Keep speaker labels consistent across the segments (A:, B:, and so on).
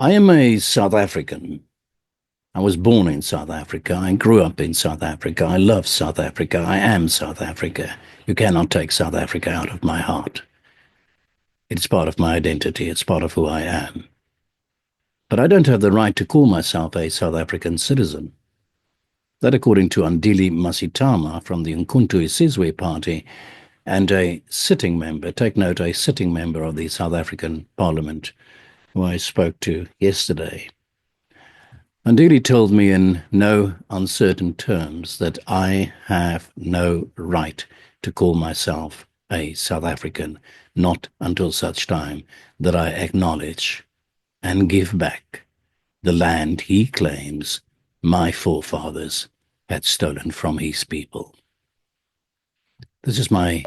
A: I am a South African. I was born in South Africa. I grew up in South Africa. I love South Africa. I am South Africa. You cannot take South Africa out of my heart. It's part of my identity. It's part of who I am. But I don't have the right to call myself a South African citizen. That, according to Andile Mngxitama from the uMkhonto weSizwe party and a sitting member, take note, a sitting member of the South African Parliament, who I spoke to yesterday. Andile told me in no uncertain terms that I have no right to call myself a South African, not until such time that I acknowledge and give back the land he claims my forefathers had stolen from his people. This is my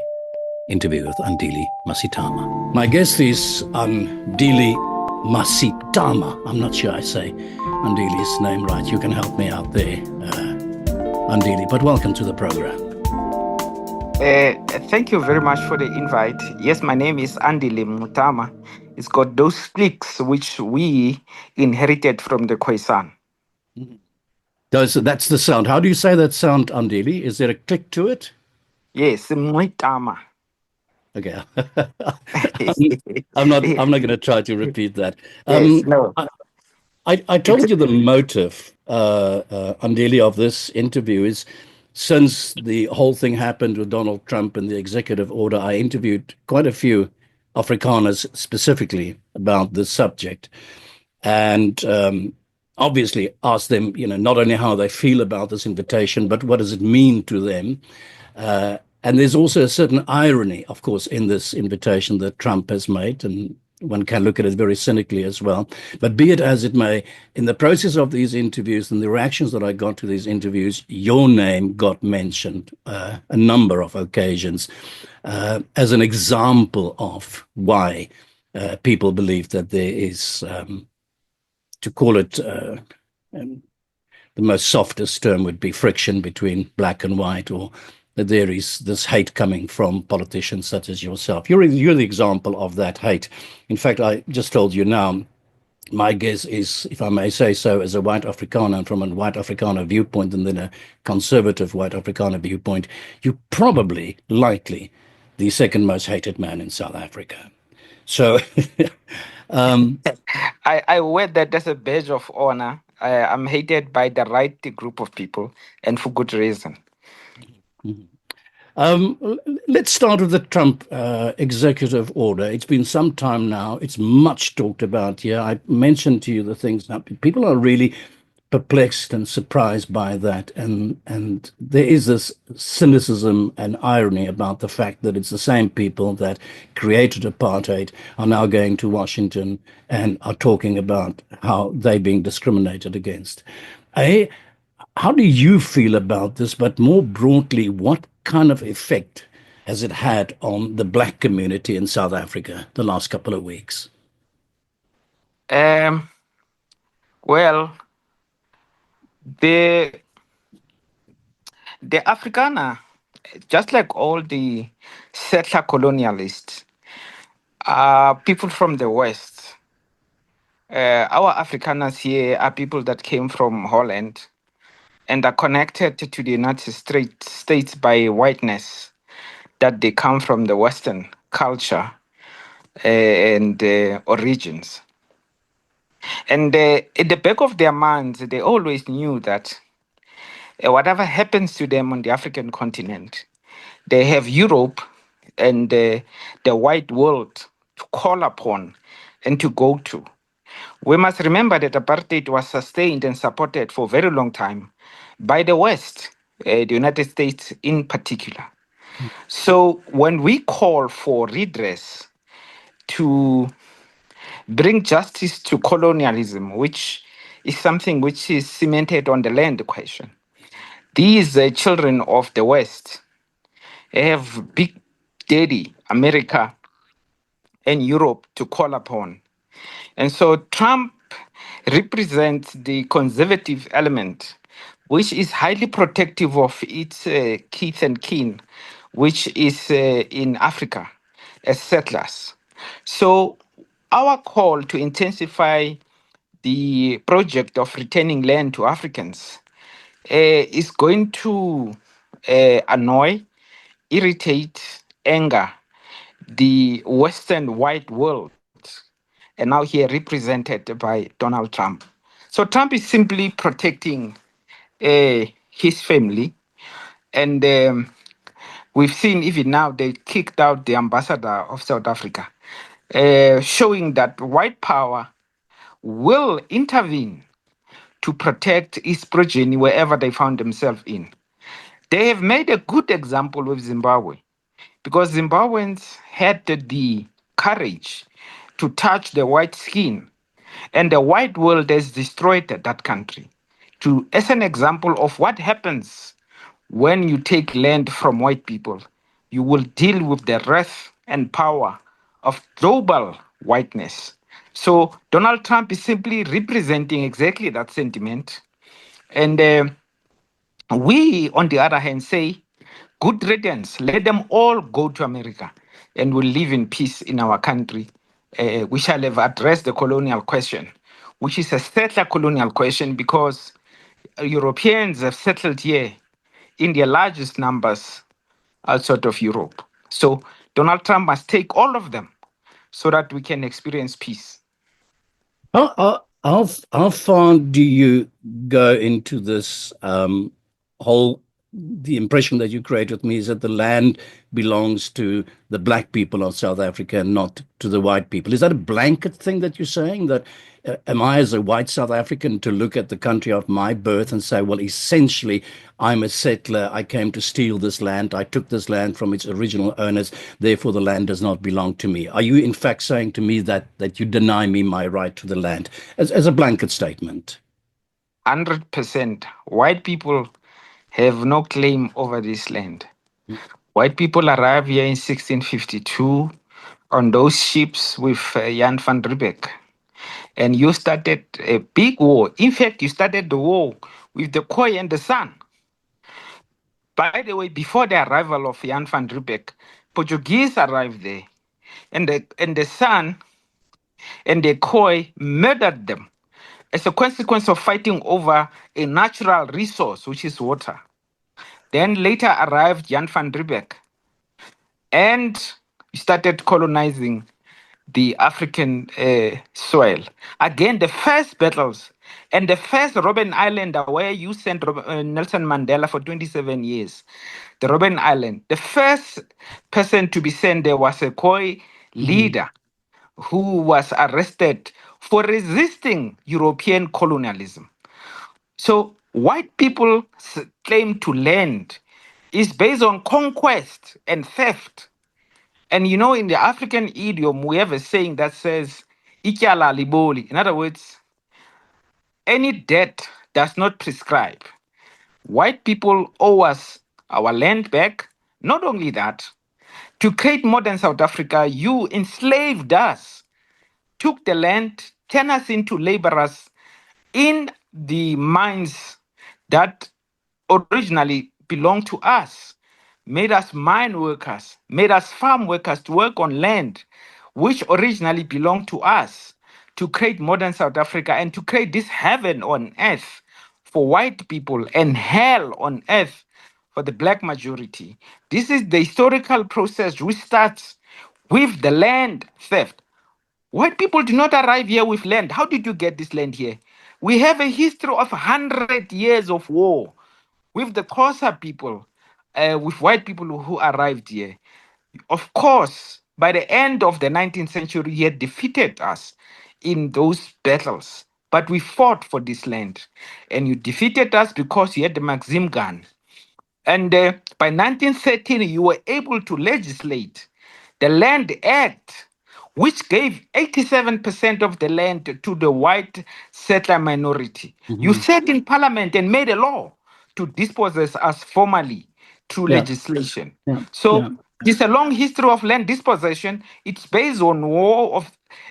A: interview with Andile Mngxitama. My guest is Andile Mngxitama. I'm not sure I say Andile's name right. You can help me out there, Andile. But welcome to the program.
B: Thank you very much for the invite. Yes, my name is Andile Mngxitama. It's got those flicks which we inherited from the Khoisan.
A: That's the sound. How do you say that sound, Andile? Is there a click to it?
B: Yes, Mngxitama.
A: Okay. I'm not going to try to repeat that.
B: Yes, no.
A: I told you the motive, Andile, of this interview is since the whole thing happened with Donald Trump and the executive order, I interviewed quite a few Afrikaners specifically about this subject, and obviously asked them, not only how they feel about this invitation, but what does it mean to them. And there's also a certain irony, of course, in this invitation that Trump has made, and one can look at it very cynically as well. But be it as it may, in the process of these interviews and the reactions that I got to these interviews, your name got mentioned a number of occasions as an example of why people believe that there is, to call it, the most softest term would be friction between black and white, or that there is this hate coming from politicians such as yourself. You're the example of that hate. In fact, I just told you now, my guess is, if I may say so, as a white Afrikaner and from a white Afrikaner viewpoint and then a conservative white Afrikaner viewpoint, you're probably, likely, the second most hated man in South Africa. So
B: I wear that as a badge of honor. I'm hated by the right group of people, and for good reason.
A: Let's start with the Trump executive order. It's been some time now. It's much talked about here. I mentioned to you the things now. People are really perplexed and surprised by that. And there is this cynicism and irony about the fact that it's the same people that created apartheid are now going to Washington and are talking about how they're being discriminated against. How do you feel about this? But more broadly, what kind of effect has it had on the black community in South Africa the last couple of weeks?
B: Well, the Afrikaner, just like all the settler colonialists, are people from the West. Our Afrikaners here are people that came from Holland and are connected to the United States by whiteness, that they come from the Western culture and origins. And at the back of their minds, they always knew that whatever happens to them on the African continent, they have Europe and the white world to call upon and to go to. We must remember that apartheid was sustained and supported for a very long time by the West, the United States in particular. So when we call for redress to bring justice to colonialism, which is something which is cemented on the land question, these children of the West have Big Daddy, America, and Europe to call upon. And so Trump represents the conservative element, which is highly protective of its kith and kin, which is in Africa as settlers. So our call to intensify the project of returning land to Africans is going to annoy, irritate, anger the Western white world, and now here represented by Donald Trump. So Trump is simply protecting his family, and we've seen even now they kicked out the ambassador of South Africa, showing that white power will intervene to protect its progeny wherever they found themselves in. They have made a good example with Zimbabwe because Zimbabweans had the courage to touch the white skin, and the white world has destroyed that country. As an example of what happens when you take land from white people, you will deal with the wrath and power of global whiteness. So Donald Trump is simply representing exactly that sentiment. And we, on the other hand, say, good riddance, let them all go to America and we'll live in peace in our country. We shall have addressed the colonial question, which is a settler colonial question because Europeans have settled here in their largest numbers outside of Europe. So Donald Trump must take all of them so that we can experience peace.
A: How far do you go into this whole? The impression that you create with me is that the land belongs to the black people of South Africa and not to the white people. Is that a blanket thing that you're saying? That am I, as a white South African, to look at the country of my birth and say, well, essentially, I'm a settler. I came to steal this land. I took this land from its original owners. Therefore, the land does not belong to me. Are you, in fact, saying to me that you deny me my right to the land as a blanket statement?
B: 100%. White people have no claim over this land. White people arrived here in 1652 on those ships with Jan van Riebeeck. And you started a big war. In fact, you started the war with the Khoi and the San. By the way, before the arrival of Jan van Riebeeck, Portuguese arrived there. And the San and the Khoi murdered them as a consequence of fighting over a natural resource, which is water. Then later arrived Jan van Riebeeck and started colonizing the African soil. Again, the first battles and the first Robben Island, where you sent Nelson Mandela for 27 years, the Robben Island, the first person to be sent there was a Khoi leader who was arrested for resisting European colonialism. So white people's claim to land is based on conquest and theft. And you know, in the African idiom, we have a saying that says, "Ikyala liboli." In other words, any debt does not prescribe. White people owe us our land back. Not only that, to create modern South Africa, you enslaved us, took the land, turned us into laborers in the mines that originally belonged to us, made us mine workers, made us farm workers to work on land which originally belonged to us, to create modern South Africa and to create this heaven on earth for white people and hell on earth for the black majority. This is the historical process which starts with the land theft. White people do not arrive here with land. How did you get this land here? We have a history of 100 years of war with the Xhosa people, with white people who arrived here. Of course, by the end of the 19th century, he had defeated us in those battles. But we fought for this land. And you defeated us because you had the Maxim gun. And by 1913, you were able to legislate the Land Act, which gave 87% of the land to the white settler minority. You sat in parliament and made a law to dispossess us formally through
A: Yeah,
B: legislation.
A: yeah,
B: So
A: yeah.
B: there's a long history of land dispossession. It's based on war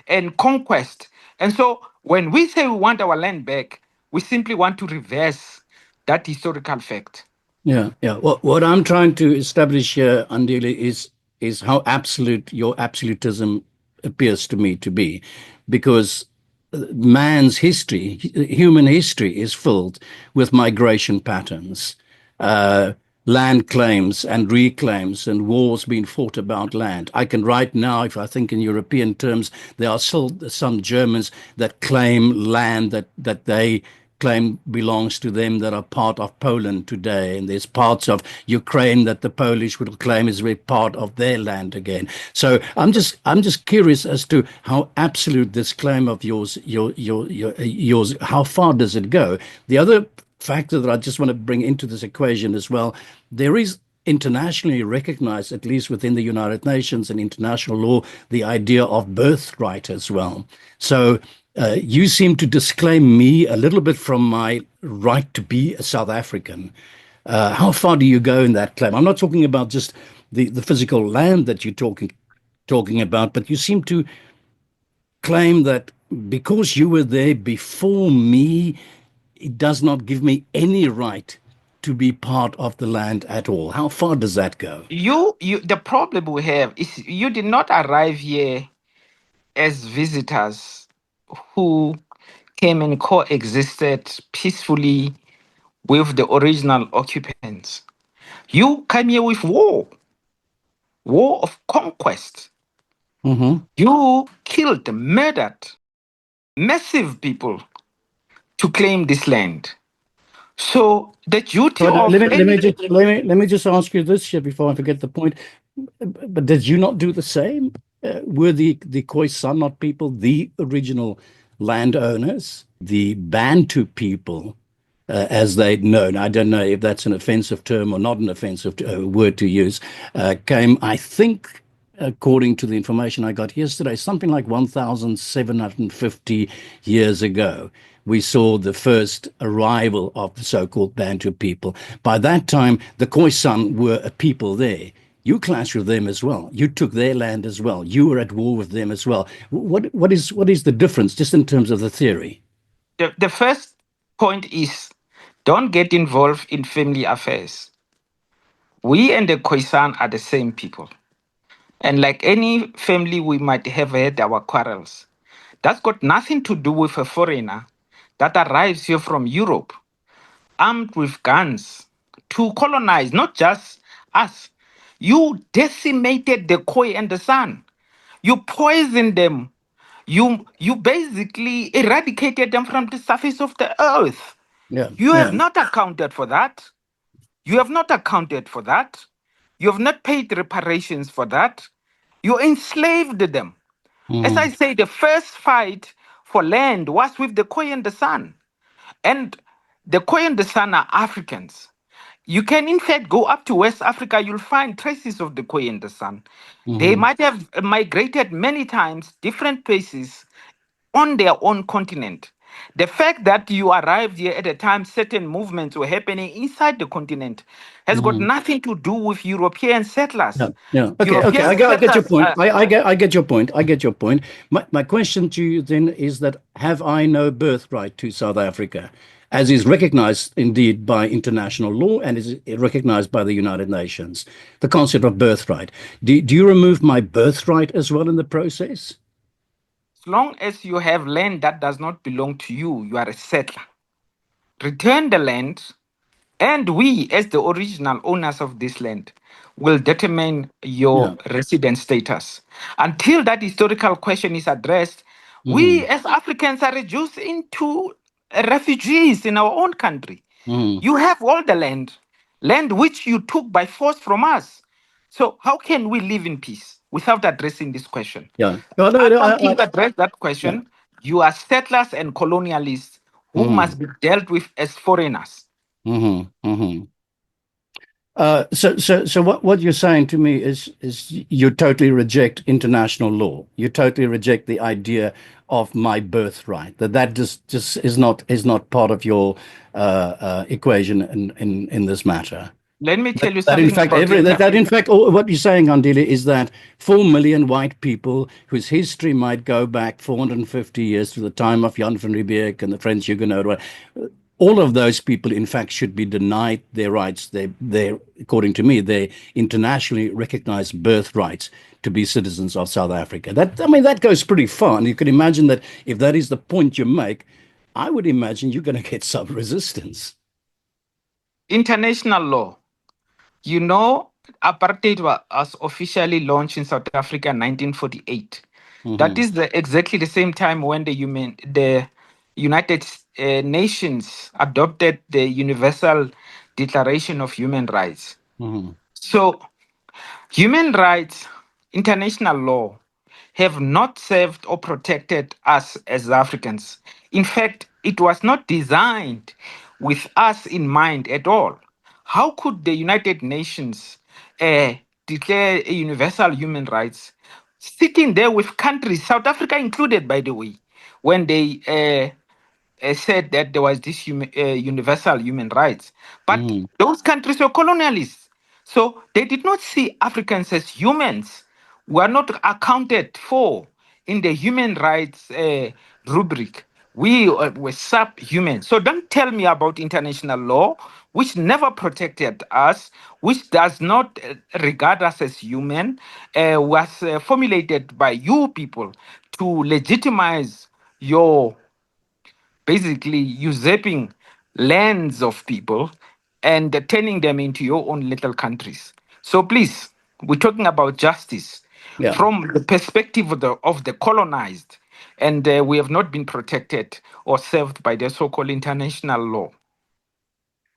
B: and conquest. And so when we say we want our land back, we simply want to reverse that historical fact.
A: Yeah, yeah. What I'm trying to establish here, Andile, is how absolute your absolutism appears to me to be, because man's history, human history, is filled with migration patterns, uh, land claims and reclaims, and wars being fought about land. I can write now, if I think in European terms, there are still some Germans that claim land that they claim belongs to them that are part of Poland today, and there's parts of Ukraine that the Polish would claim is really part of their land again. So I'm just curious as to how absolute this claim of yours, how far does it go? The other factor that I just want to bring into this equation as well, there is internationally recognized, at least within the United Nations and international law, the idea of birthright as well. So you seem to disclaim me a little bit from my right to be a South African. How far do you go in that claim? I'm not talking about just the physical land that you're talking about, but you seem to claim that because you were there before me, it does not give me any right to be part of the land at all. How far does that go?
B: The problem we have is you did not arrive here as visitors who came and coexisted peacefully with the original occupants. You came here with war of conquest.
A: Mm-hmm.
B: You killed, murdered massive people to claim this land. So the duty
A: But
B: of
A: let me just ask you this here before I forget the point. But did you not do the same? Were the Khoisan not people the original landowners, the Bantu people, as they'd known? I don't know if that's an offensive term or not an offensive word to use. Came, I think, according to the information I got yesterday, something like 1,750 years ago. We saw the first arrival of the so-called Bantu people. By that time, the Khoisan were a people there. You clashed with them as well. You took their land as well. You were at war with them as well. What is the difference, just in terms of the theory?
B: the first point is don't get involved in family affairs. We and the Khoisan are the same people. And like any family, we might have had our quarrels. That's got nothing to do with a foreigner that arrives here from Europe armed with guns to colonize, not just us. You decimated the Khoi and the San. You poisoned them. You basically eradicated them from the surface of the earth.
A: Yeah,
B: You have
A: yeah.
B: not accounted for that. You have not accounted for that. You have not paid reparations for that. You enslaved them. As I
A: Mm-hmm.
B: say, the first fight for land was with the Khoi and the San. And the Khoi and the San are Africans. You can, in fact, go up to West Africa, you'll find traces of the Khoi and the San. They
A: Mm-hmm.
B: might have migrated many times, different places on their own continent. The fact that you arrived here at a time certain movements were happening inside the continent has got
A: Mm-hmm.
B: nothing to do with European
A: Yeah,
B: settlers.
A: yeah. Okay.
B: European
A: I get your
B: settlers
A: point.
B: are
A: I get your point. I get your point. My question to you then is that have I no birthright to South Africa, as is recognized indeed by international law and is recognized by the United Nations, the concept of birthright. Do you remove my birthright as well in the process?
B: as long as you have land that does not belong to you, you are a settler. Return the land, and we, as the original owners of this land, will determine your
A: Yeah.
B: resident status. Until that historical question is addressed, we
A: Mm-hmm.
B: as Africans are reduced into refugees in our own country.
A: Mm-hmm.
B: You have all the land which you took by force from us. So, how can we live in peace without addressing this question?
A: Yeah. No, no, no,
B: Until you address that
A: yeah.
B: question, you are settlers and colonialists who
A: Mm-hmm.
B: must be dealt with as foreigners.
A: Mm-hmm. Mm-hmm. So what you're saying to me is you totally reject international law. You totally reject the idea of my birthright. That just is not part of your equation in this matter.
B: Let me tell you
A: That in
B: something
A: fact
B: about
A: what you're saying, Andile, is that 4 million white people whose history might go back 450 years to the time of Jan van Riebeeck and the French Huguenots, all of those people, in fact, should be denied their rights, according to me, their internationally recognized birthrights to be citizens of South Africa. I mean, that goes pretty far. And you can imagine that if that is the point you make, I would imagine you're going to get some resistance.
B: International law. You know, apartheid was officially launched in South Africa in 1948. That
A: Mm-hmm.
B: is exactly the same time when the United Nations adopted the Universal Declaration of Human Rights.
A: Mm-hmm.
B: So, human rights, international law, have not served or protected us as Africans. In fact, it was not designed with us in mind at all. How could the United Nations uh, declare a universal human rights sitting there with countries, South Africa included, by the way, when they said that there was this universal human rights. But
A: Mm-hmm.
B: those countries were colonialists. So they did not see Africans as humans, were not accounted for in the human rights rubric. We were subhuman. So don't tell me about international law, which never protected us, which does not regard us as human, was formulated by you people to legitimize your basically usurping lands of people and turning them into your own little countries. So please, we're talking about justice
A: Yeah.
B: from the perspective of the colonized, and we have not been protected or served by the so-called international law.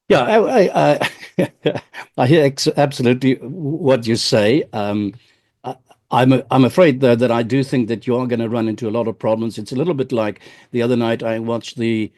A: Yeah, I hear absolutely what you say. I, I'm afraid though that I do think that you are going to run into a lot of problems. It's a little bit like the other night I watched the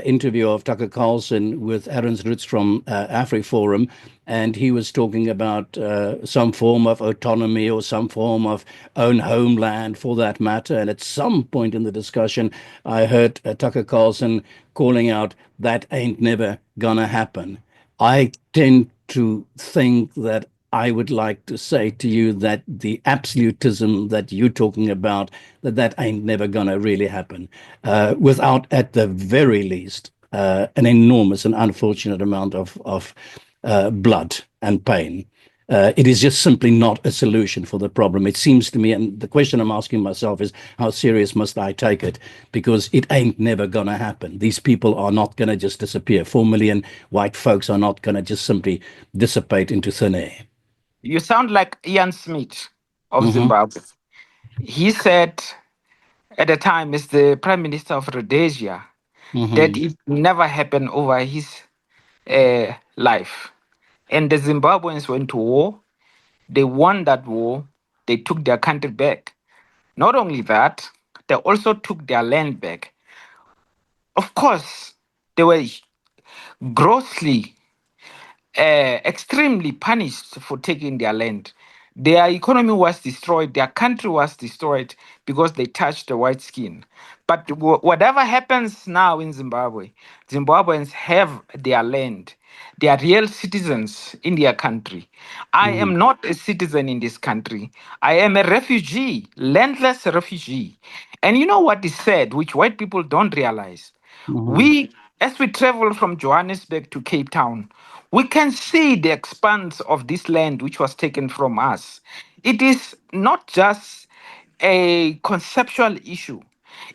A: interview of Tucker Carlson with Aaron Roots from AfriForum, and he was talking about some form of autonomy or some form of own homeland for that matter. And at some point in the discussion, I heard Tucker Carlson calling out, "That ain't never gonna happen." I tend to think that I would like to say to you that the absolutism that you're talking about, that ain't never gonna really happen, without, at the very least, an enormous and unfortunate amount of blood and pain. It is just simply not a solution for the problem. It seems to me, and the question I'm asking myself is, how serious must I take it? Because it ain't never gonna happen. These people are not gonna just disappear. 4 million white folks are not gonna just simply dissipate into thin air.
B: You sound like Ian Smith of
A: Hmm.
B: Zimbabwe. He said at the time, as the Prime Minister of Rhodesia, that
A: Hmm.
B: it never happened over his life. And the Zimbabweans went to war. They won that war. They took their country back. Not only that, they also took their land back. Of course, they were grossly, extremely punished for taking their land. Their economy was destroyed, their country was destroyed because they touched the white skin. But whatever happens now in Zimbabwe, Zimbabweans have their land. They are real citizens in their country. I
A: Hmm.
B: am not a citizen in this country. I am a refugee, landless refugee. And you know what is said, which white people don't realize?
A: Hmm.
B: We, as we travel from Johannesburg to Cape Town, we can see the expanse of this land which was taken from us. It is not just a conceptual issue.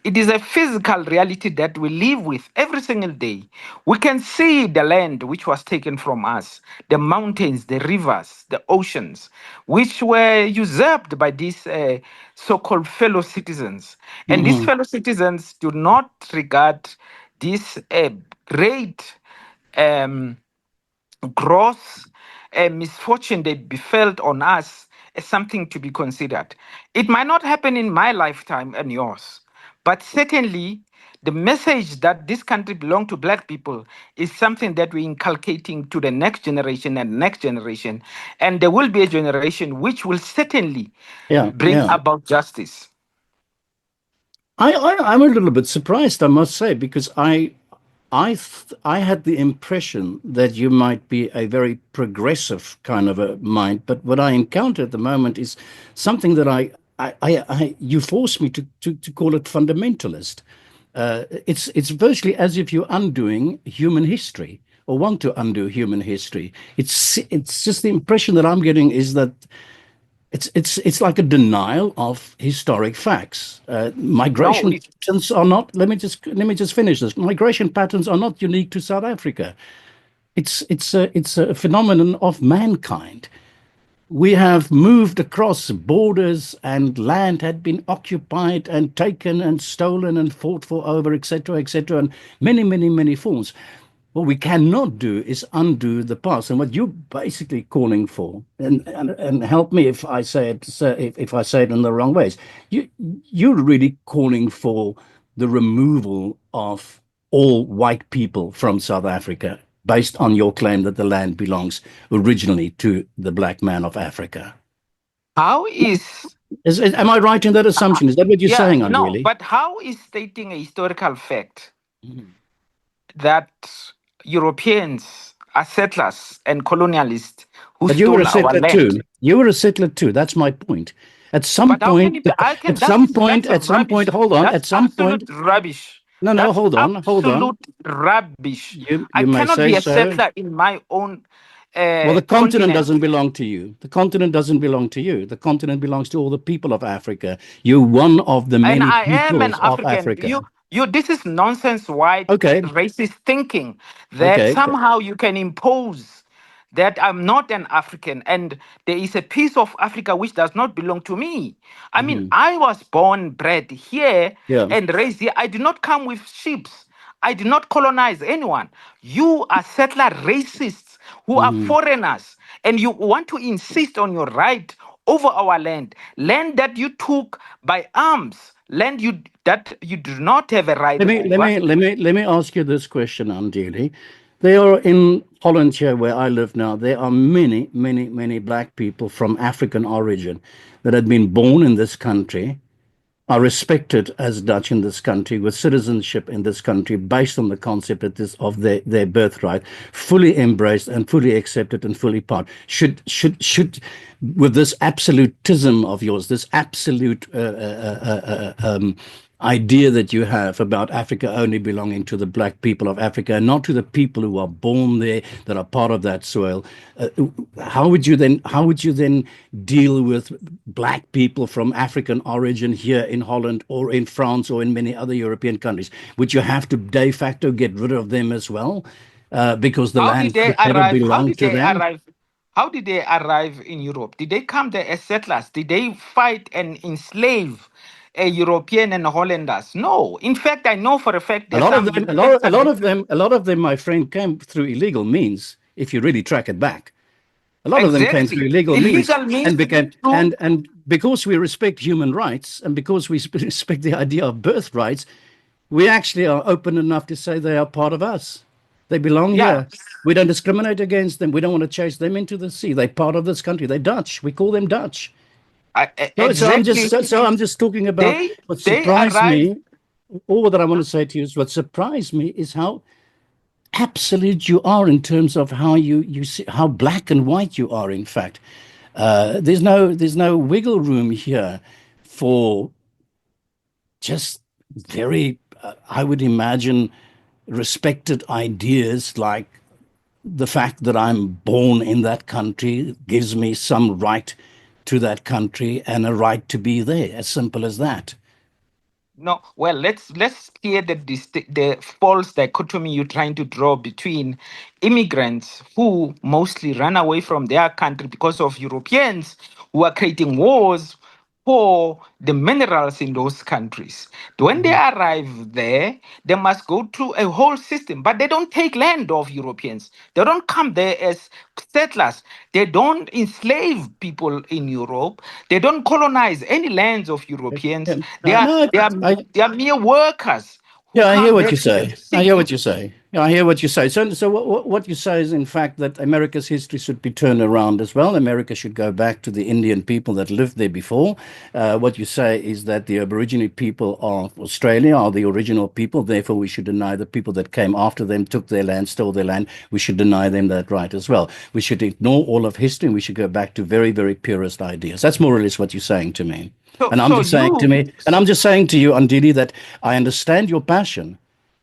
B: It is a physical reality that we live with every single day. We can see the land which was taken from us, the mountains, the rivers, the oceans, which were usurped by these so called fellow citizens. And these
A: Hmm.
B: fellow citizens do not regard this great um, gross misfortune they befell on us as something to be considered. It might not happen in my lifetime and yours, but certainly the message that this country belongs to black people is something that we're inculcating to the next generation and next generation. And there will be a generation which will certainly
A: Yeah,
B: bring
A: yeah.
B: about justice.
A: I'm a little bit surprised, I must say, because I had the impression that you might be a very progressive kind of a mind, but what I encounter at the moment is something that you force me to call it fundamentalist. It's virtually as if you're undoing human history or want to undo human history. It's just the impression that I'm getting is that it's like a denial of historic facts.
B: No,
A: Migration patterns are not. Let me just finish this. Migration patterns are not unique to South Africa. It's a phenomenon of mankind. We have moved across borders and land had been occupied and taken and stolen and fought for over, etc., and many, many, many forms. What we cannot do is undo the past. And what you're basically calling for, and help me if I say it, if I say it in the wrong ways, you're really calling for the removal of all white people from South Africa based on your claim that the land belongs originally to the black man of Africa.
B: how is
A: Am I right in that assumption? Is that what you're
B: yeah,
A: saying,
B: no,
A: Andile?
B: but how is stating a historical fact
A: Mhm.
B: that Europeans are settlers and colonialists who
A: But you were a
B: stole our
A: settler
B: land?
A: too. You were a settler too. That's my point. At some
B: But how can
A: point,
B: it be? I
A: at
B: can.
A: some point,
B: That's
A: at some point,
B: rubbish.
A: hold on.
B: That's
A: At some
B: absolute
A: point,
B: rubbish.
A: no,
B: That's
A: hold on.
B: absolute rubbish. I
A: You may
B: cannot be
A: say
B: a
A: so.
B: settler in my own
A: Well, the continent
B: continent.
A: doesn't belong to you. The continent doesn't belong to you. The continent belongs to all the people of Africa. You're one of the
B: And
A: many
B: I am an
A: peoples of
B: African.
A: Africa.
B: This is nonsense white
A: Okay,
B: racist thinking that
A: okay.
B: somehow you can impose that I'm not an African and there is a piece of Africa which does not belong to me. I mean,
A: Hmm.
B: I was born, bred here
A: Yeah.
B: and raised here. I did not come with ships. I did not colonize anyone. You are settler racists who are
A: Hmm.
B: foreigners, and you want to insist on your right over our land that you took by arms, land that you do not have a right
A: Let me let
B: over.
A: me let me let me ask you this question, Andile. There are in Holland here, where I live now, there are many, many, many black people from African origin that had been born in this country, are respected as Dutch in this country, with citizenship in this country based on the concept of their birthright, fully embraced and fully accepted and fully part. With this absolutism of yours, this absolute idea that you have about Africa only belonging to the black people of Africa and not to the people who are born there, that are part of that soil, how would you then deal with black people from African origin here in Holland or in France or in many other European countries? Would you have to de facto get rid of them as well, because the
B: How did
A: land
B: they
A: could never
B: arrive? How
A: belong
B: did
A: to
B: they
A: them?
B: arrive? How did they arrive in Europe? Did they come there as settlers? Did they fight and enslave a European and Hollanders? No. In fact, I know for a fact
A: A
B: there's
A: lot of
B: some
A: them,
B: Europeans that
A: a lot of them, my friend, came through illegal means. If you really track it back, a lot of them came through
B: exactly
A: illegal means
B: illegal
A: and
B: means
A: became
B: to
A: and because we respect human rights and because we respect the idea of birthrights, we actually are open enough to say they are part of us. They belong
B: yeah.
A: here. We don't discriminate against them. We don't want to chase them into the sea. They're part of this country. They're Dutch. We call them Dutch.
B: Exactly.
A: So I'm just talking about
B: They
A: what
B: they
A: surprised
B: arrived.
A: me. All that I want to say to you is what surprised me is how absolute you are in terms of how you see how black and white you are. In fact, there's no wiggle room here for just very, I would imagine, respected ideas like the fact that I'm born in that country gives me some right to that country and a right to be there. As simple as that.
B: No, well, let's clear the false dichotomy you're trying to draw between immigrants who mostly run away from their country because of Europeans who are creating wars for the minerals in those countries. When they
A: Mhm.
B: arrive there, they must go through a whole system, but they don't take land of Europeans. They don't come there as settlers. They don't enslave people in Europe. They don't colonize any lands of Europeans.
A: Yeah. No,
B: They are mere workers who
A: yeah, I hear
B: come
A: what
B: there
A: you
B: to
A: say. I
B: seek.
A: hear what you say. Yeah, I hear what you say. So what you say is, in fact, that America's history should be turned around as well. America should go back to the Indian people that lived there before. What you say is that the Aboriginal people of Australia are the original people. Therefore, we should deny the people that came after them, took their land, stole their land. We should deny them that right as well. We should ignore all of history and we should go back to very, very purist ideas. That's more or less what you're saying to me.
B: So,
A: And I'm
B: so
A: just saying to
B: you,
A: me, and I'm just saying to you, Andili, that I understand your passion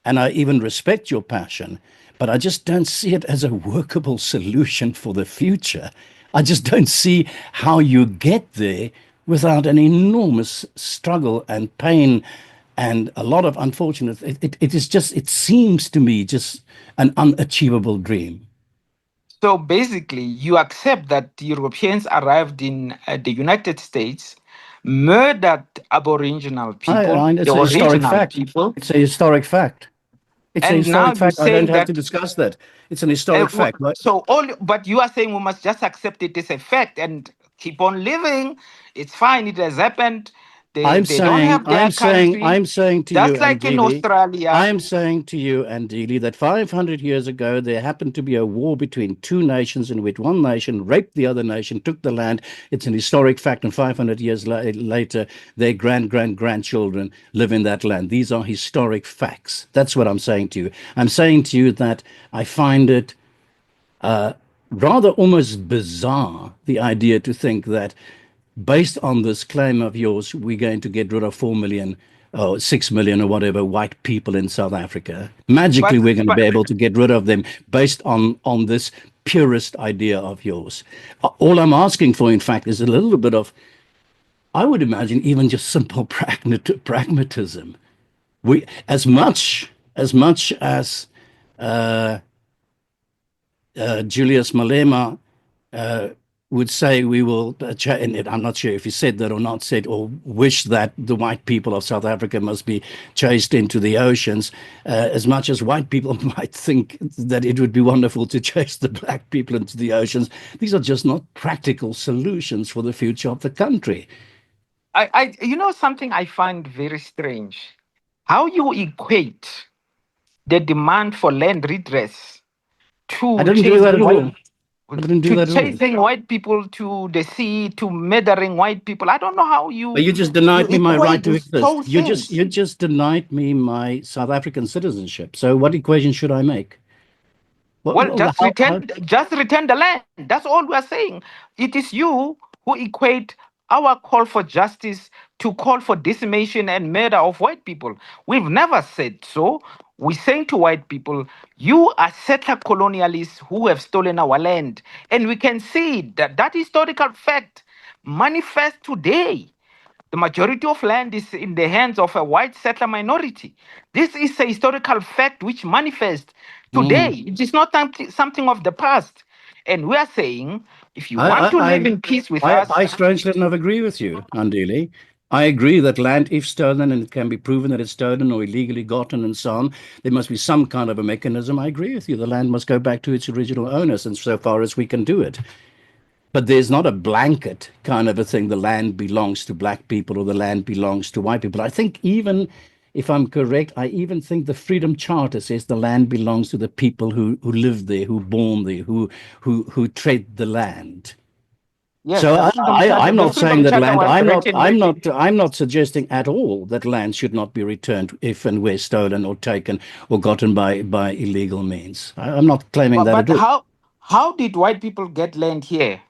A: and I even respect your passion, but I just don't see it as a workable solution for the future. I just don't see how you get there without an enormous struggle and pain and a lot of unfortunate. It is just, it seems to me just an unachievable dream.
B: so basically, you accept that Europeans arrived in the United States, murdered Aboriginal people,
A: It's
B: the
A: a historic
B: original
A: fact.
B: people,
A: It's a historic fact. It's a
B: and now
A: historic
B: you
A: fact. I
B: say
A: don't have to
B: that.
A: discuss that. It's an historic fact. Right?
B: So all, but you are saying we must just accept it as a fact and keep on living. It's fine. It has happened. They don't have their country,
A: I'm saying to you,
B: just like in
A: Andili,
B: Australia.
A: I'm saying to you, Andili, that 500 years ago there happened to be a war between two nations in which one nation raped the other nation, took the land. It's an historic fact, and 500 years later, their grandchildren live in that land. These are historic facts. That's what I'm saying to you. I'm saying to you that I find it rather almost bizarre, the idea to think that based on this claim of yours, we're going to get rid of 4 million or 6 million or whatever white people in South Africa. Magically,
B: But
A: we're going to
B: but
A: be able to get rid of them based on this purist idea of yours. All I'm asking for, in fact, is a little bit of, I would imagine, even just simple pragmatism. We, as much as Julius Malema would say we will and I'm not sure if he said that or not, said or wish that the white people of South Africa must be chased into the oceans, as much as white people might think that it would be wonderful to chase the black people into the oceans. These are just not practical solutions for the future of the country.
B: you know something I find very strange. How you equate the demand for land redress
A: I
B: to
A: didn't do that
B: chasing
A: at all.
B: white
A: I didn't do
B: to
A: that at all.
B: chasing white people to the sea, to murdering white people. I don't know how
A: But you just
B: you
A: denied me my right
B: equate
A: to
B: these
A: exist.
B: two
A: You
B: things.
A: just denied me my South African citizenship. So what equation should I make?
B: Well,
A: How
B: just return the land. That's all we are saying. It is you who equate our call for justice to call for decimation and murder of white people. We've never said so. We're saying to white people, you are settler colonialists who have stolen our land. And we can see that that historical fact manifests today. The majority of land is in the hands of a white settler minority. This is a historical fact which manifests
A: mm.
B: today. It is not something of the past. And we are saying, if you want to live
A: I,
B: in peace with
A: I
B: us,
A: strangely enough agree with you, Andile. I agree that land, if stolen and it can be proven that it's stolen or illegally gotten and so on, there must be some kind of a mechanism. I agree with you. The land must go back to its original owners, and so far as we can do it. But there's not a blanket kind of a thing. The land belongs to black people or the land belongs to white people. I think even if I'm correct, I even think the Freedom Charter says the land belongs to the people who live there, who born there, who trade the land.
B: yes,
A: So I'm
B: The
A: not saying
B: Freedom
A: that
B: Charter
A: land.
B: was written.
A: I'm not suggesting at all that land should not be returned if and where stolen or taken or gotten by illegal means. I'm not claiming that
B: But
A: at all.
B: how did white people get land here?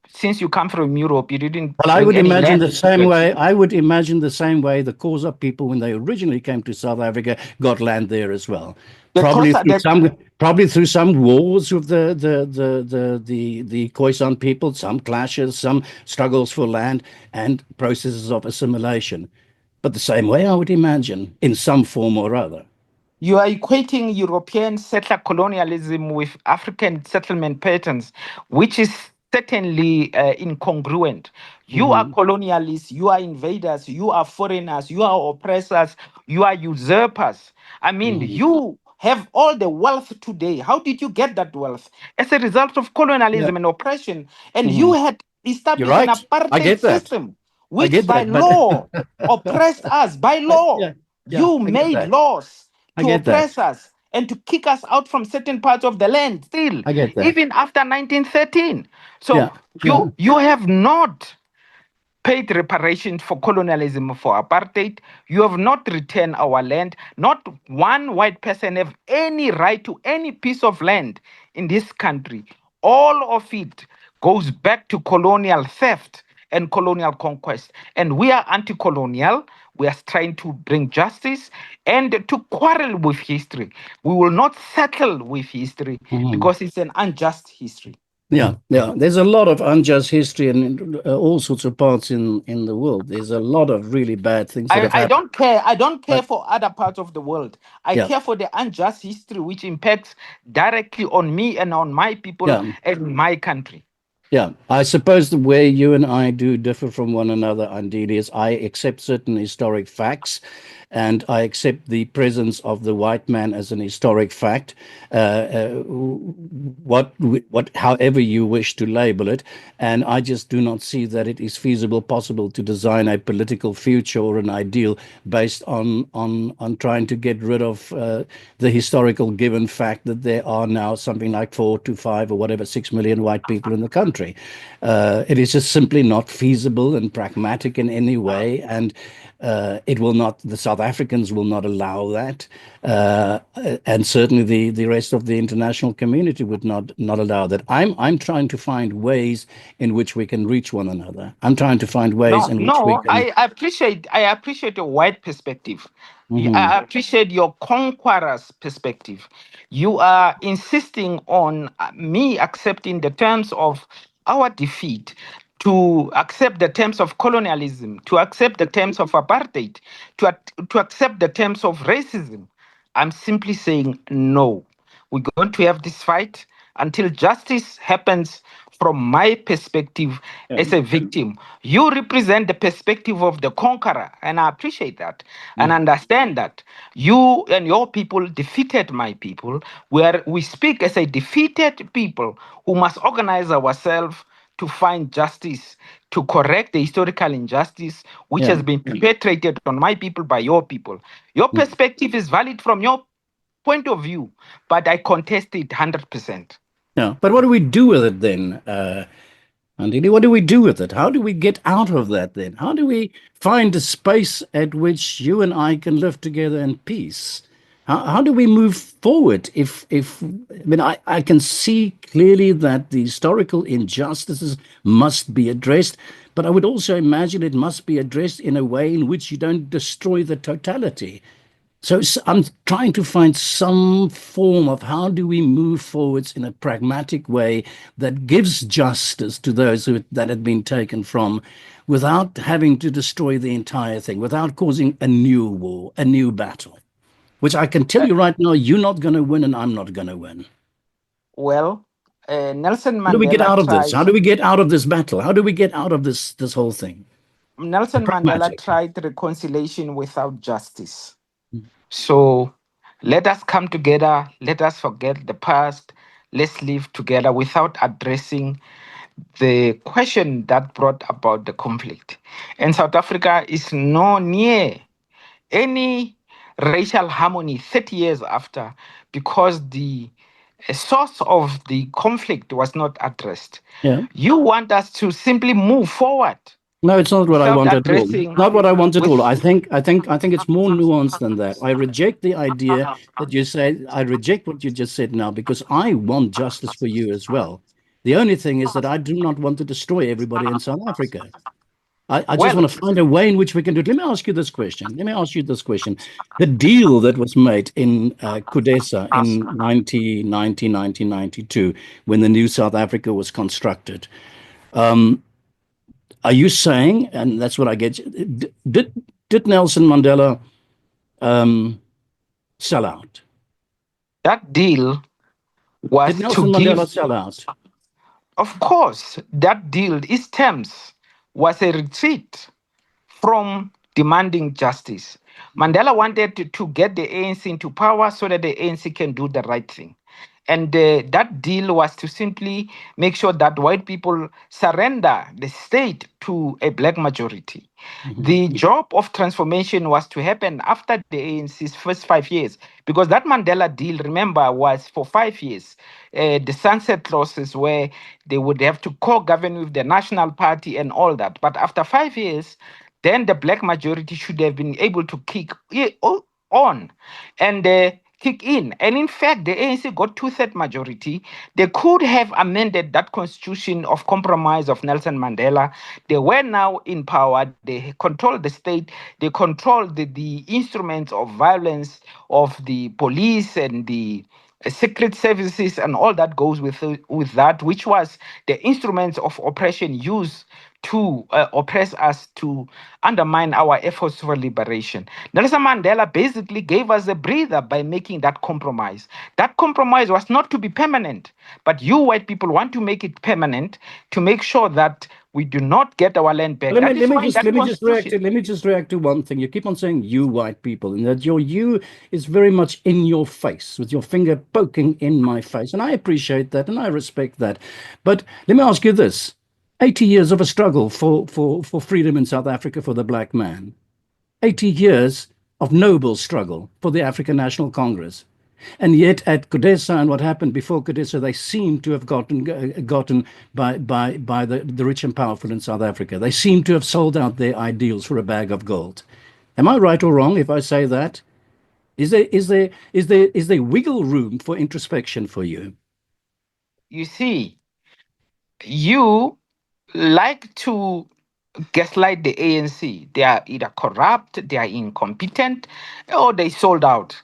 B: Since you come from Europe, you didn't
A: Well, I
B: bring
A: would
B: any
A: imagine
B: land
A: the
B: with you
A: same
B: guys.
A: way. I would imagine the same way the Xhosa people, when they originally came to South Africa, got land there as well.
B: The
A: Probably
B: Xhosa,
A: through some wars with the Khoisan people, some clashes, some struggles for land, and processes of assimilation. But the same way, I would imagine, in some form or other.
B: you are equating European settler colonialism with African settlement patterns, which is certainly incongruent. You are
A: Mhm.
B: colonialists, you are invaders, you are foreigners, you are oppressors, you are usurpers. I mean,
A: Mhm.
B: you have all the wealth today. How did you get that wealth? As a result of
A: Yeah.
B: colonialism and oppression. And you
A: Mhm.
B: had
A: You're
B: established an
A: right. I
B: apartheid
A: get that.
B: system,
A: I
B: which
A: get
B: by
A: that. But
B: law oppressed us. By law,
A: yeah, yeah,
B: you
A: I get
B: made
A: that.
B: laws
A: I
B: to
A: get that.
B: oppress us and to kick us out from certain parts of the land still,
A: I get that.
B: even after 1913. So
A: Yeah, yeah.
B: you have not paid reparations for colonialism, for apartheid. You have not returned our land. Not one white person have any right to any piece of land in this country. All of it goes back to colonial theft. and colonial conquest. And we are anti-colonial. We are trying to bring justice and to quarrel with history. We will not settle with history because it's an unjust history.
A: Yeah, yeah. There's a lot of unjust history in all sorts of parts in the world. There's a lot of really bad things that have
B: I
A: happened.
B: don't care. I don't care
A: But
B: for other parts of the world. I
A: yeah,
B: care for the unjust history which impacts directly on me and on my people
A: yeah.
B: and my country.
A: Yeah, I suppose the way you and I do differ from one another, Andile, is I accept certain historic facts, and I accept the presence of the white man as an historic fact, however you wish to label it, and I just do not see that it is feasible, possible to design a political future or an ideal based on trying to get rid of the historical given fact that there are now something like 4 to 5 or whatever 6 million white people in the country. It is just simply not feasible and pragmatic in any way, and it will not. The South Africans will not allow that, and certainly the rest of the international community would not allow that. I'm trying to find ways in which we can reach one another. I'm trying to find ways
B: No,
A: in which we
B: no,
A: can.
B: I appreciate a wide perspective.
A: Mhm.
B: I appreciate your conqueror's perspective. You are insisting on me accepting the terms of our defeat, to accept the terms of colonialism, to accept the terms of apartheid, to accept the terms of racism. I'm simply saying no. We're going to have this fight until justice happens from my perspective
A: Yeah.
B: as a victim. You represent the perspective of the conqueror, and I appreciate that and understand that. You and your people defeated my people, where we speak as a defeated people who must organize ourselves to find justice, to correct the historical injustice which
A: Yeah.
B: has been perpetrated on my people by your people. Your perspective is valid from your point of view, but I contest it 100%.
A: Yeah. But what do we do with it then? Andile, what do we do with it? How do we get out of that then? How do we find a space at which you and I can live together in peace? How do we move forward? I mean, I can see clearly that the historical injustices must be addressed, but I would also imagine it must be addressed in a way in which you don't destroy the totality. So I'm trying to find some form of how do we move forwards in a pragmatic way that gives justice to those that had been taken from without having to destroy the entire thing, without causing a new war, a new battle, which I can tell
B: Uh,
A: you right now, you're not going to win and I'm not going to win.
B: well, Nelson
A: How do we get
B: Mandela
A: out of this?
B: tried.
A: How do we get out of this battle? How do we get out of this whole thing?
B: Nelson Mandela
A: Pragmatic.
B: tried reconciliation without justice. So let us come together. Let us forget the past. Let's live together without addressing the question that brought about the conflict. And South Africa is no near any racial harmony 30 years after because the source of the conflict was not addressed.
A: Yeah.
B: You want us to simply move forward
A: No, it's not what I
B: without
A: want at all.
B: addressing
A: Not what I want at
B: with
A: all. I think it's more nuanced than that. I reject the idea that you say. I reject what you just said now because I want justice for you as well. The only thing is that I do not want to destroy everybody in South Africa. I just
B: well,
A: want to find a way in which we can do it. Let me ask you this question. Let me ask you this question. The deal that was made in Kudesa in 1992, when the new South Africa was constructed, are you saying, and that's what I get, did Nelson Mandela um, sell out?
B: that deal
A: Did
B: was to
A: Nelson Mandela
B: give,
A: sell out?
B: of course, that deal, its terms was a retreat from demanding justice. Mandela wanted to get the ANC into power so that the ANC can do the right thing. And that deal was to simply make sure that white people surrender the state to a black majority.
A: Mhm.
B: The job of transformation was to happen after the ANC's first 5 years, because that Mandela deal, remember, was for 5 years. The sunset clauses where they would have to co-govern with the National Party and all that. But after 5 years, then the black majority should have been able to kick on. And kick in. And in fact, the ANC got two-thirds majority. They could have amended that constitution of compromise of Nelson Mandela. They were now in power. They control the state. They control the instruments of violence of the police and the secret services and all that goes with that, which was the instruments of oppression used to oppress us, to undermine our efforts for liberation. Nelson Mandela basically gave us a breather by making that compromise. That compromise was not to be permanent, but you white people want to make it permanent to make sure that we do not get our land back. That is why
A: Let me just react to one thing. You keep on saying you white people, and that your you is very much in your face, with your finger poking in my face. And I appreciate that and I respect that. But let me ask you this. 80 years of a struggle for freedom in South Africa for the black man. 80 years of noble struggle for the African National Congress. And yet at CODESA and what happened before CODESA, they seem to have gotten by the rich and powerful in South Africa. They seem to have sold out their ideals for a bag of gold. Am I right or wrong if I say that? Is there wiggle room for introspection for you?
B: You see, you like to gaslight the ANC. They are either corrupt, they are incompetent, or they sold out.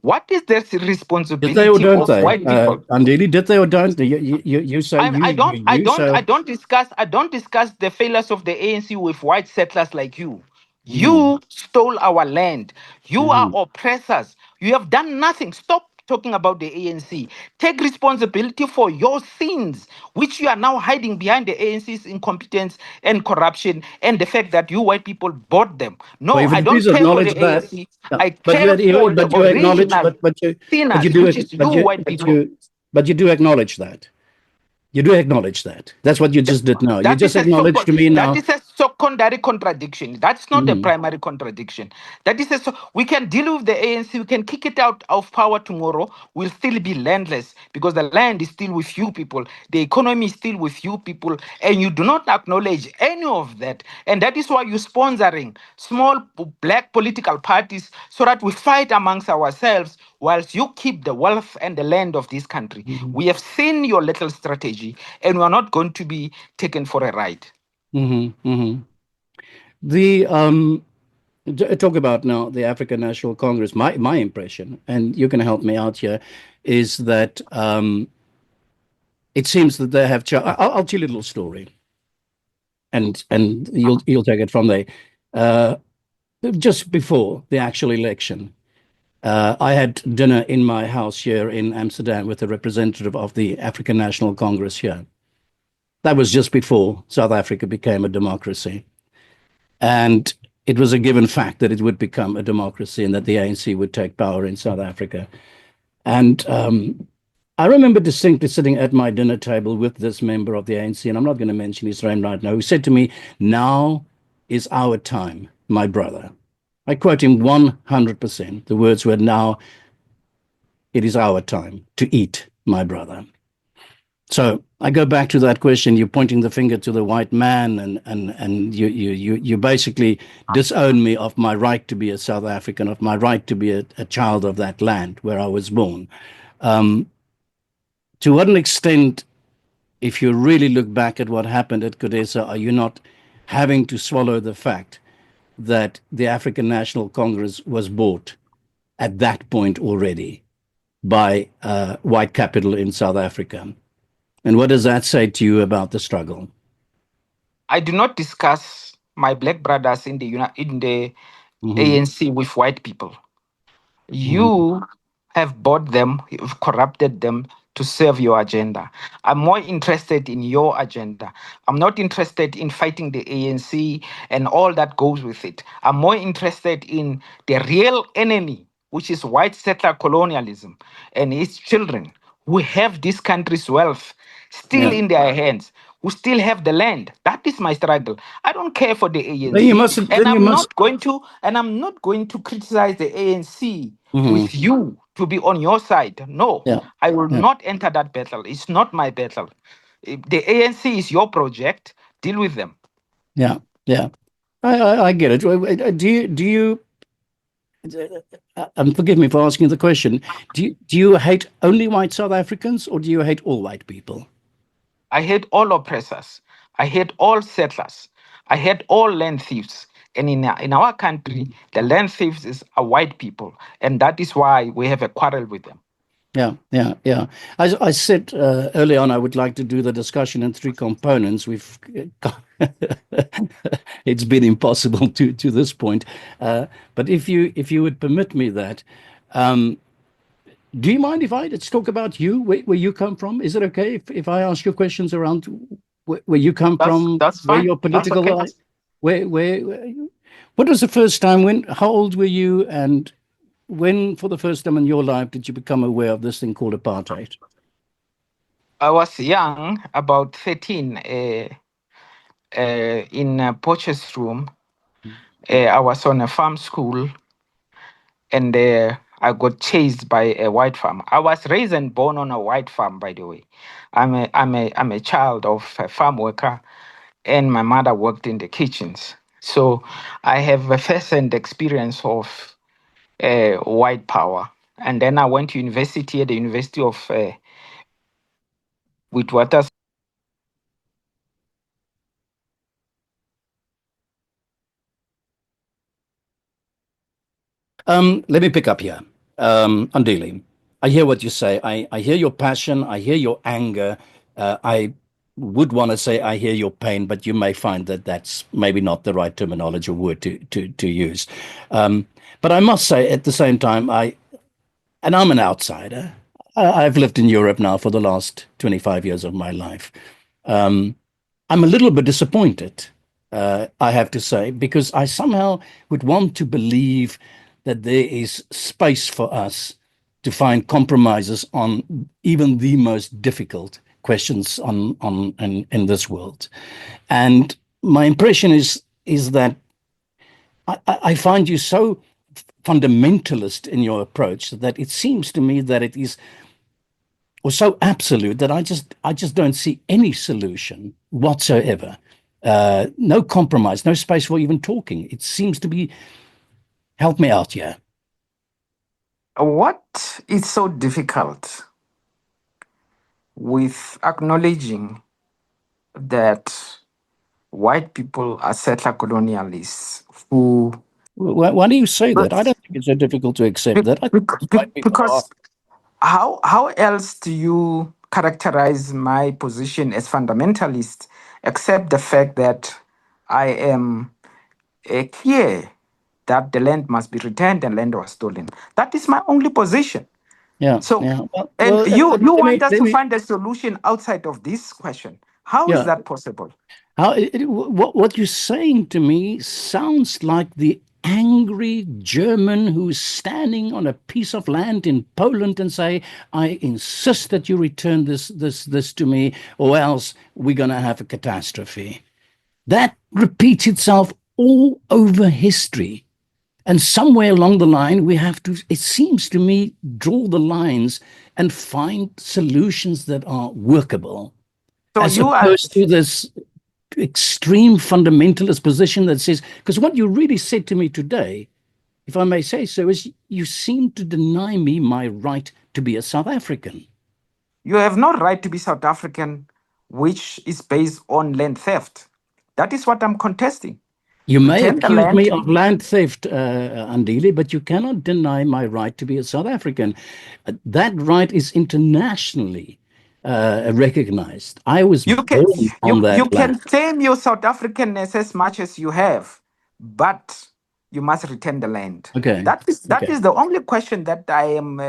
B: What is the responsibility
A: Did they or don't
B: of
A: they?
B: white people?
A: Andile, did they or don't they? You say
B: I don't discuss the failures of the ANC with white settlers like you.
A: Mhm.
B: You stole our land. You are oppressors. You have done nothing. Stop talking about the ANC. Take responsibility for your sins, which you are now hiding behind the ANC's incompetence and corruption and the fact that you white people bought them. No,
A: Well, if
B: I
A: you please
B: don't care for the
A: acknowledge that,
B: ANC.
A: yeah,
B: I care for the
A: you acknowledge,
B: original
A: but you
B: sinners,
A: do,
B: which is you white people.
A: but you do acknowledge that. You do acknowledge that. That's what you just did now. You
B: That
A: just
B: is a
A: acknowledged to me
B: that
A: now.
B: is a secondary contradiction. That's not the
A: Mhm.
B: primary contradiction. That is we can deal with the ANC. We can kick it out of power tomorrow. We'll still be landless because the land is still with you people. The economy is still with you people, and you do not acknowledge any of that. And that is why you're sponsoring small black political parties so that we fight amongst ourselves whilst you keep the wealth and the land of this country.
A: Mhm.
B: We have seen your little strategy, and we are not going to be taken for a ride.
A: Mhm. Mhm. The talk about now the African National Congress. My impression, and you can help me out here, is that it seems that they have. I'll tell you a little story, and you'll take it from there. Uh, just before the actual election, I had dinner in my house here in Amsterdam with a representative of the African National Congress here. That was just before South Africa became a democracy. And it was a given fact that it would become a democracy and that the ANC would take power in South Africa. And I remember distinctly sitting at my dinner table with this member of the ANC, and I'm not going to mention his name right now, who said to me, "Now is our time, my brother." I quote him 100%. The words were, "Now it is our time to eat, my brother." So I go back to that question. You're pointing the finger to the white man, and you basically disown me of my right to be a South African, of my right to be a child of that land where I was born. To what an extent, if you really look back at what happened at CODESA, are you not having to swallow the fact that the African National Congress was bought at that point already by white capital in South Africa? And what does that say to you about the struggle?
B: I do not discuss my black brothers in the
A: Mm-hmm.
B: ANC with white people.
A: Mm-hmm.
B: You have bought them, you've corrupted them to serve your agenda. I'm more interested in your agenda. I'm not interested in fighting the ANC and all that goes with it. I'm more interested in the real enemy, which is white settler colonialism and its children who have this country's wealth still
A: Yeah.
B: in their hands, who still have the land. That is my struggle. I don't care for the
A: Then you
B: ANC,
A: must. Then you must.
B: and I'm not going to criticize the ANC
A: Mm-hmm.
B: with you to be on your side. No,
A: Yeah.
B: I will
A: Yeah.
B: not enter that battle. It's not my battle. If the ANC is your project, deal with them.
A: Yeah. Yeah. I get it. Do you And forgive me for asking the question. Do you hate only white South Africans, or do you hate all white people?
B: I hate all oppressors. I hate all settlers. I hate all land thieves. And in our country, the land thieves are white people. And that is why we have a quarrel with them.
A: Yeah, yeah, yeah. I said early on I would like to do the discussion in three components. It's been impossible to this point. But if you would permit me that, um, do you mind if I let's talk about you, where you come from? Is it okay if I ask you questions around where you come from,
B: That's
A: where
B: fine.
A: your
B: That's
A: political,
B: okay.
A: what was the first time when, how old were you, and when for the first time in your life did you become aware of this thing called apartheid?
B: I was young, about 13, in Poch's room. I was on a farm school, and I got chased by a white farm. I was raised and born on a white farm, by the way. I'm a child of a farm worker, and my mother worked in the kitchens. So I have a first-hand experience of white power. And then I went to university at the University of Witwatersrand.
A: Let me pick up here. Andile, I hear what you say. I hear your passion. I hear your anger. I would want to say I hear your pain, but you may find that that's maybe not the right terminology or word to use. But I must say at the same time, and I'm an outsider. I've lived in Europe now for the last 25 years of my life. Um, I'm a little bit disappointed, I have to say, because I somehow would want to believe that there is space for us to find compromises on even the most difficult questions in this world. And my impression is that I find you so fundamentalist in your approach that it seems to me that it is or so absolute that I just don't see any solution whatsoever. No compromise, no space for even talking. It seems to be, help me out here.
B: What is so difficult with acknowledging that white people are settler colonialists who
A: Why do you say that? I don't think it's so difficult to accept that. I think white people are.
B: because how else do you characterize my position as fundamentalist except the fact that I am clear that the land must be returned and land was stolen? That is my only position.
A: Yeah,
B: So,
A: yeah.
B: and you
A: Let me,
B: want us
A: let
B: to
A: me,
B: find a solution outside of this question. How is
A: yeah.
B: that possible?
A: What you're saying to me sounds like the angry German who's standing on a piece of land in Poland and say, "I insist that you return this to me, or else we're going to have a catastrophe." That repeats itself all over history. And somewhere along the line, we have to, it seems to me, draw the lines and find solutions that are workable,
B: So
A: as
B: you are
A: opposed to this extreme fundamentalist position that says, because what you really said to me today, if I may say so, is you seem to deny me my right to be a South African.
B: you have no right to be South African, which is based on land theft. That is what I'm contesting.
A: You may
B: Return the
A: accuse me
B: land.
A: of land theft, Andile, but you cannot deny my right to be a South African. That right is internationally recognized. I was
B: You can
A: born on
B: you
A: that land.
B: can claim your South Africanness as much as you have, but you must return the land.
A: Okay.
B: That
A: Okay.
B: is the only question that I am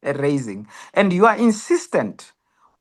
B: raising, and you are insistent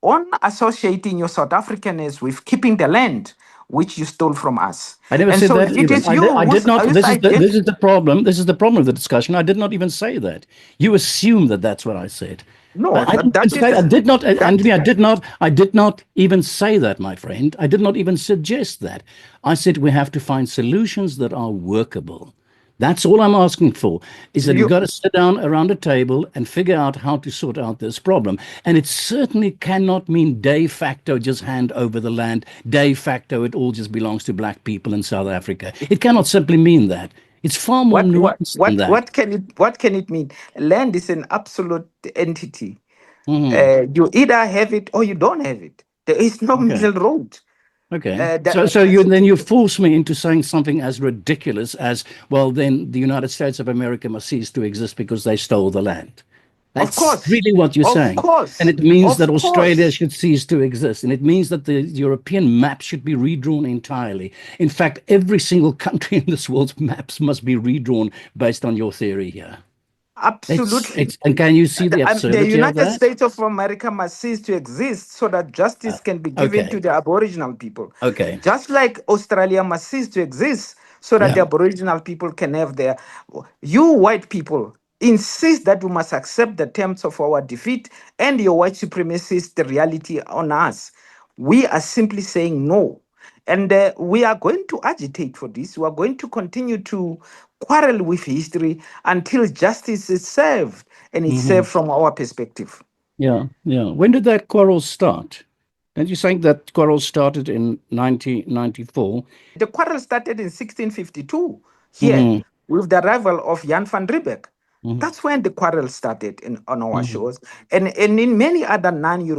B: on associating your South Africanness with keeping the land which you stole from us,
A: I never
B: and
A: said
B: so
A: that
B: it
A: even.
B: is you
A: I did
B: whose
A: not.
B: whose idea.
A: This is the problem. This is the problem of the discussion. I did not even say that. You assume that that's what I said.
B: No,
A: I didn't even
B: that
A: say. I
B: is
A: did not.
B: that.
A: Anthony, I did not. I did not even say that, my friend. I did not even suggest that. I said we have to find solutions that are workable. That's all I'm asking for, is that we've
B: You
A: got to sit down around a table and figure out how to sort out this problem. And it certainly cannot mean de facto just hand over the land. De facto, it all just belongs to black people in South Africa. It cannot simply mean that. It's far more nuanced than that.
B: What can it mean? Land is an absolute entity.
A: Mhm.
B: You either have it or you don't have it. There is no
A: Okay.
B: middle road.
A: Okay.
B: That,
A: So you force me into saying something as ridiculous as, well, then the United States of America must cease to exist because they stole the land.
B: of
A: That's
B: course,
A: really what you're
B: of
A: saying. And
B: course,
A: it means that
B: of
A: Australia
B: course.
A: should cease to exist. And it means that the European map should be redrawn entirely. In fact, every single country in this world's maps must be redrawn based on your theory here.
B: Absolutely.
A: And can you see the
B: The
A: absurdity of
B: United
A: that?
B: States of America must cease to exist so that justice can be given to
A: Okay.
B: the Aboriginal people.
A: Okay.
B: Just like Australia must cease to exist so that the
A: Yeah.
B: Aboriginal people can have their. You white people insist that we must accept the terms of our defeat and your white supremacist reality on us. We are simply saying no. And we are going to agitate for this. We are going to continue to quarrel with history until justice is served, and it's
A: Hmm.
B: served from our perspective.
A: Yeah. Yeah. When did that quarrel start? Don't you think that quarrel started in 1994?
B: The quarrel started in 1652 here
A: Hmm.
B: with the arrival of Jan van Riebeeck.
A: Hmm.
B: That's when the quarrel started on our
A: Hmm.
B: shores and in many other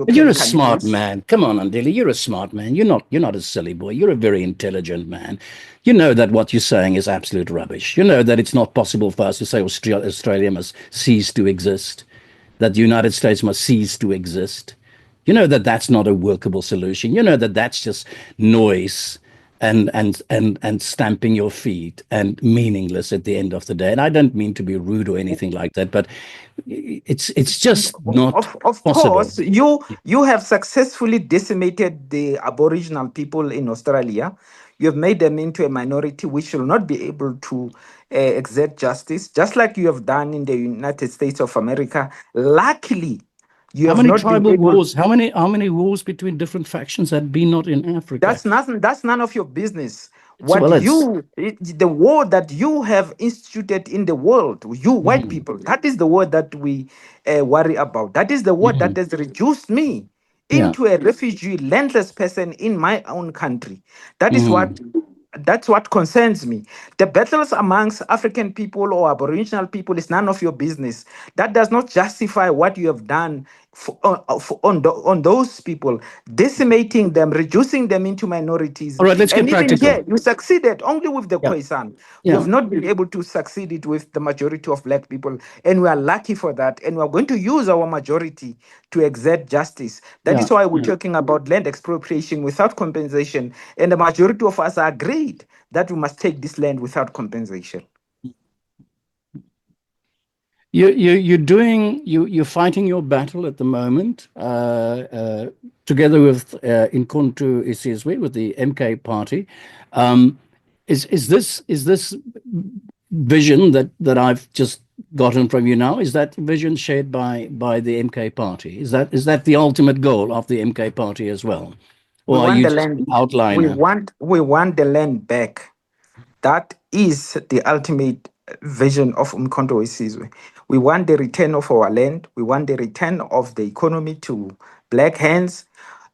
A: But you're
B: non-European
A: a smart
B: countries.
A: man. Come on, Andile. You're a smart man. You're not a silly boy. You're a very intelligent man. You know that what you're saying is absolute rubbish. You know that it's not possible for us to say Australia must cease to exist, that the United States must cease to exist. You know that that's not a workable solution. You know that that's just noise and stamping your feet and meaningless at the end of the day. And I don't mean to be rude or anything like that, but it's just not
B: Of
A: possible.
B: course, you have successfully decimated the Aboriginal people in Australia. You have made them into a minority which will not be able to exert justice, just like you have done in the United States of America. Luckily, you
A: How
B: have
A: many
B: not been
A: tribal
B: able.
A: wars? How many wars between different factions had been not in Africa?
B: That's nothing. That's none of your business.
A: Well, it's
B: The war that you have instituted in the world, you white
A: mhm,
B: people, that is the war that we worry about. That is the war that
A: mhm,
B: has reduced me
A: yeah,
B: into a refugee, landless person in my own country. That is
A: mhm.
B: what. That's what concerns me. The battles amongst African people or Aboriginal people is none of your business. That does not justify what you have done on those people, decimating them, reducing them into minorities.
A: All right, let's get
B: And even
A: practical.
B: here, you succeeded only with the
A: Yeah,
B: Khoisan. You
A: yeah,
B: have not been able to succeed it with the majority of black people. And we are lucky for that. And we are going to use our majority to exert justice. That
A: yeah.
B: is why we're talking about land expropriation without compensation. And the majority of us agreed that we must take this land without compensation.
A: You're fighting your battle at the moment, together with uMkhonto weSizwe, with the MK party. Um, is this vision that I've just gotten from you now? Is that vision shared by the MK party? Is that the ultimate goal of the MK party as well,
B: We
A: or are
B: want
A: you
B: the
A: just an
B: land.
A: outliner?
B: We want the land back. That is the ultimate vision of uMkhonto weSizwe. We want the return of our land. We want the return of the economy to black hands.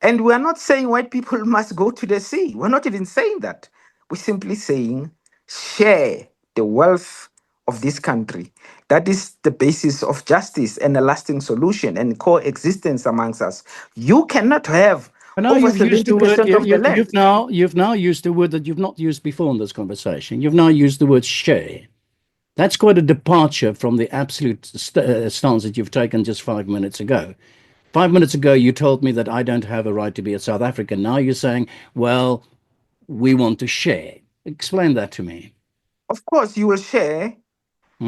B: And we are not saying white people must go to the sea. We're not even saying that. We're simply saying share the wealth of this country. That is the basis of justice and a lasting solution and coexistence amongst us. You cannot have
A: I know
B: over
A: you've used the word
B: 70% of the land.
A: you've now used a word that you've not used before in this conversation. You've now used the word share. That's quite a departure from the absolute stance that you've taken just 5 minutes ago. 5 minutes ago, you told me that I don't have a right to be a South African. Now you're saying, well, we want to share. Explain that to me.
B: Of course, you will share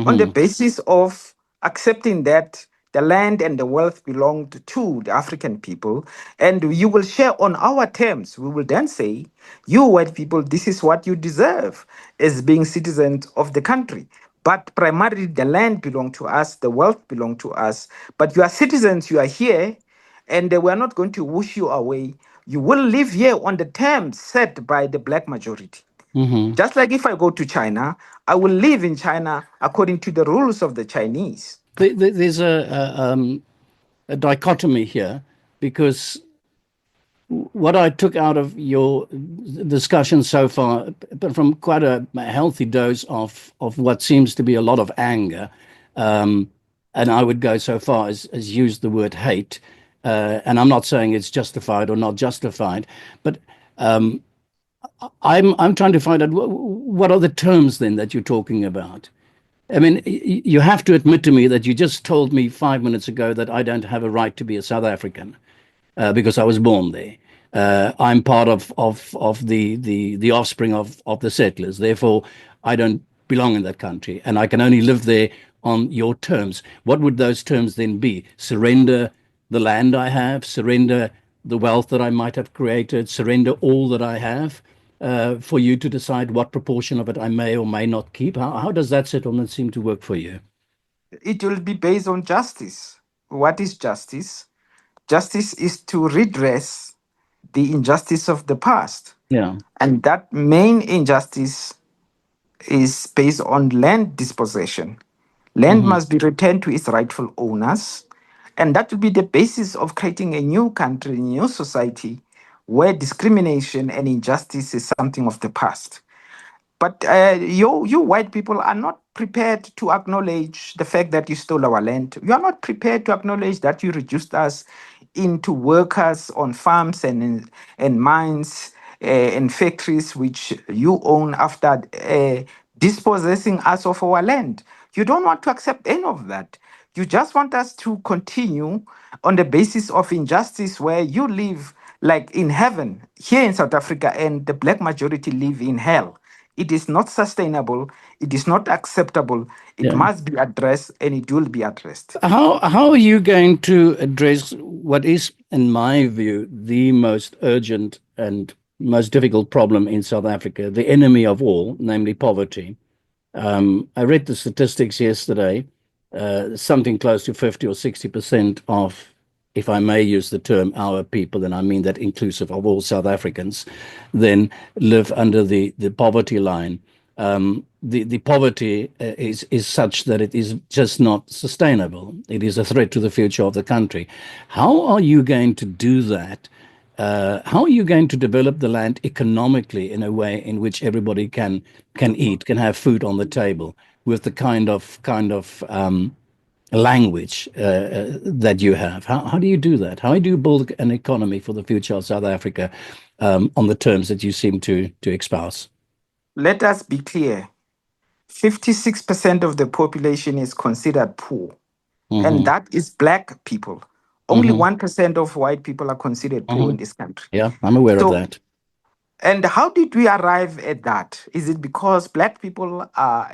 B: on the
A: Hmm.
B: basis of accepting that the land and the wealth belonged to the African people, and you will share on our terms. We will then say, you white people, this is what you deserve as being citizens of the country. But primarily, the land belongs to us, the wealth belongs to us. But you are citizens, you are here, and we are not going to whoosh you away. You will live here on the terms set by the black majority.
A: Hmm.
B: Just like if I go to China, I will live in China according to the rules of the Chinese.
A: There's a dichotomy here because what I took out of your discussion so far, but from quite a healthy dose of what seems to be a lot of anger, um, and I would go so far as use the word hate, and I'm not saying it's justified or not justified, but um, I'm trying to find out what are the terms then that you're talking about. I mean, you have to admit to me that you just told me 5 minutes ago that I don't have a right to be a South African because I was born there. I'm part of the offspring of the settlers. Therefore, I don't belong in that country, and I can only live there on your terms. What would those terms then be? Surrender the land I have, surrender the wealth that I might have created, surrender all that I have, for you to decide what proportion of it I may or may not keep. How does that settlement seem to work for you?
B: It will be based on justice. What is justice? Justice is to redress the injustice of the past.
A: Yeah.
B: And that main injustice is based on land dispossession. Land
A: Hmm.
B: must be returned to its rightful owners. And that will be the basis of creating a new country, a new society where discrimination and injustice is something of the past. But you white people are not prepared to acknowledge the fact that you stole our land. You are not prepared to acknowledge that you reduced us into workers on farms and mines and factories which you own after dispossessing us of our land. You don't want to accept any of that. You just want us to continue on the basis of injustice where you live like in heaven here in South Africa and the black majority live in hell. It is not sustainable. It is not acceptable. It
A: Yeah.
B: must be addressed and it will be addressed.
A: How are you going to address what is, in my view, the most urgent and most difficult problem in South Africa, the enemy of all, namely poverty? I read the statistics yesterday. Something close to 50 or 60% of, if I may use the term, our people, and I mean that inclusive of all South Africans, then live under the poverty line. The poverty is such that it is just not sustainable. It is a threat to the future of the country. How are you going to do that? How are you going to develop the land economically in a way in which everybody can eat, can have food on the table with the kind of language that you have? How do you do that? How do you build an economy for the future of South Africa on the terms that you seem to espouse?
B: Let us be clear 56% of the population is considered poor, and
A: Hmm.
B: that is black people. Only
A: Hmm.
B: 1% of white people are considered poor
A: Hmm.
B: in this country.
A: Yeah, I'm aware of
B: So,
A: that.
B: and how did we arrive at that? Is it because black people are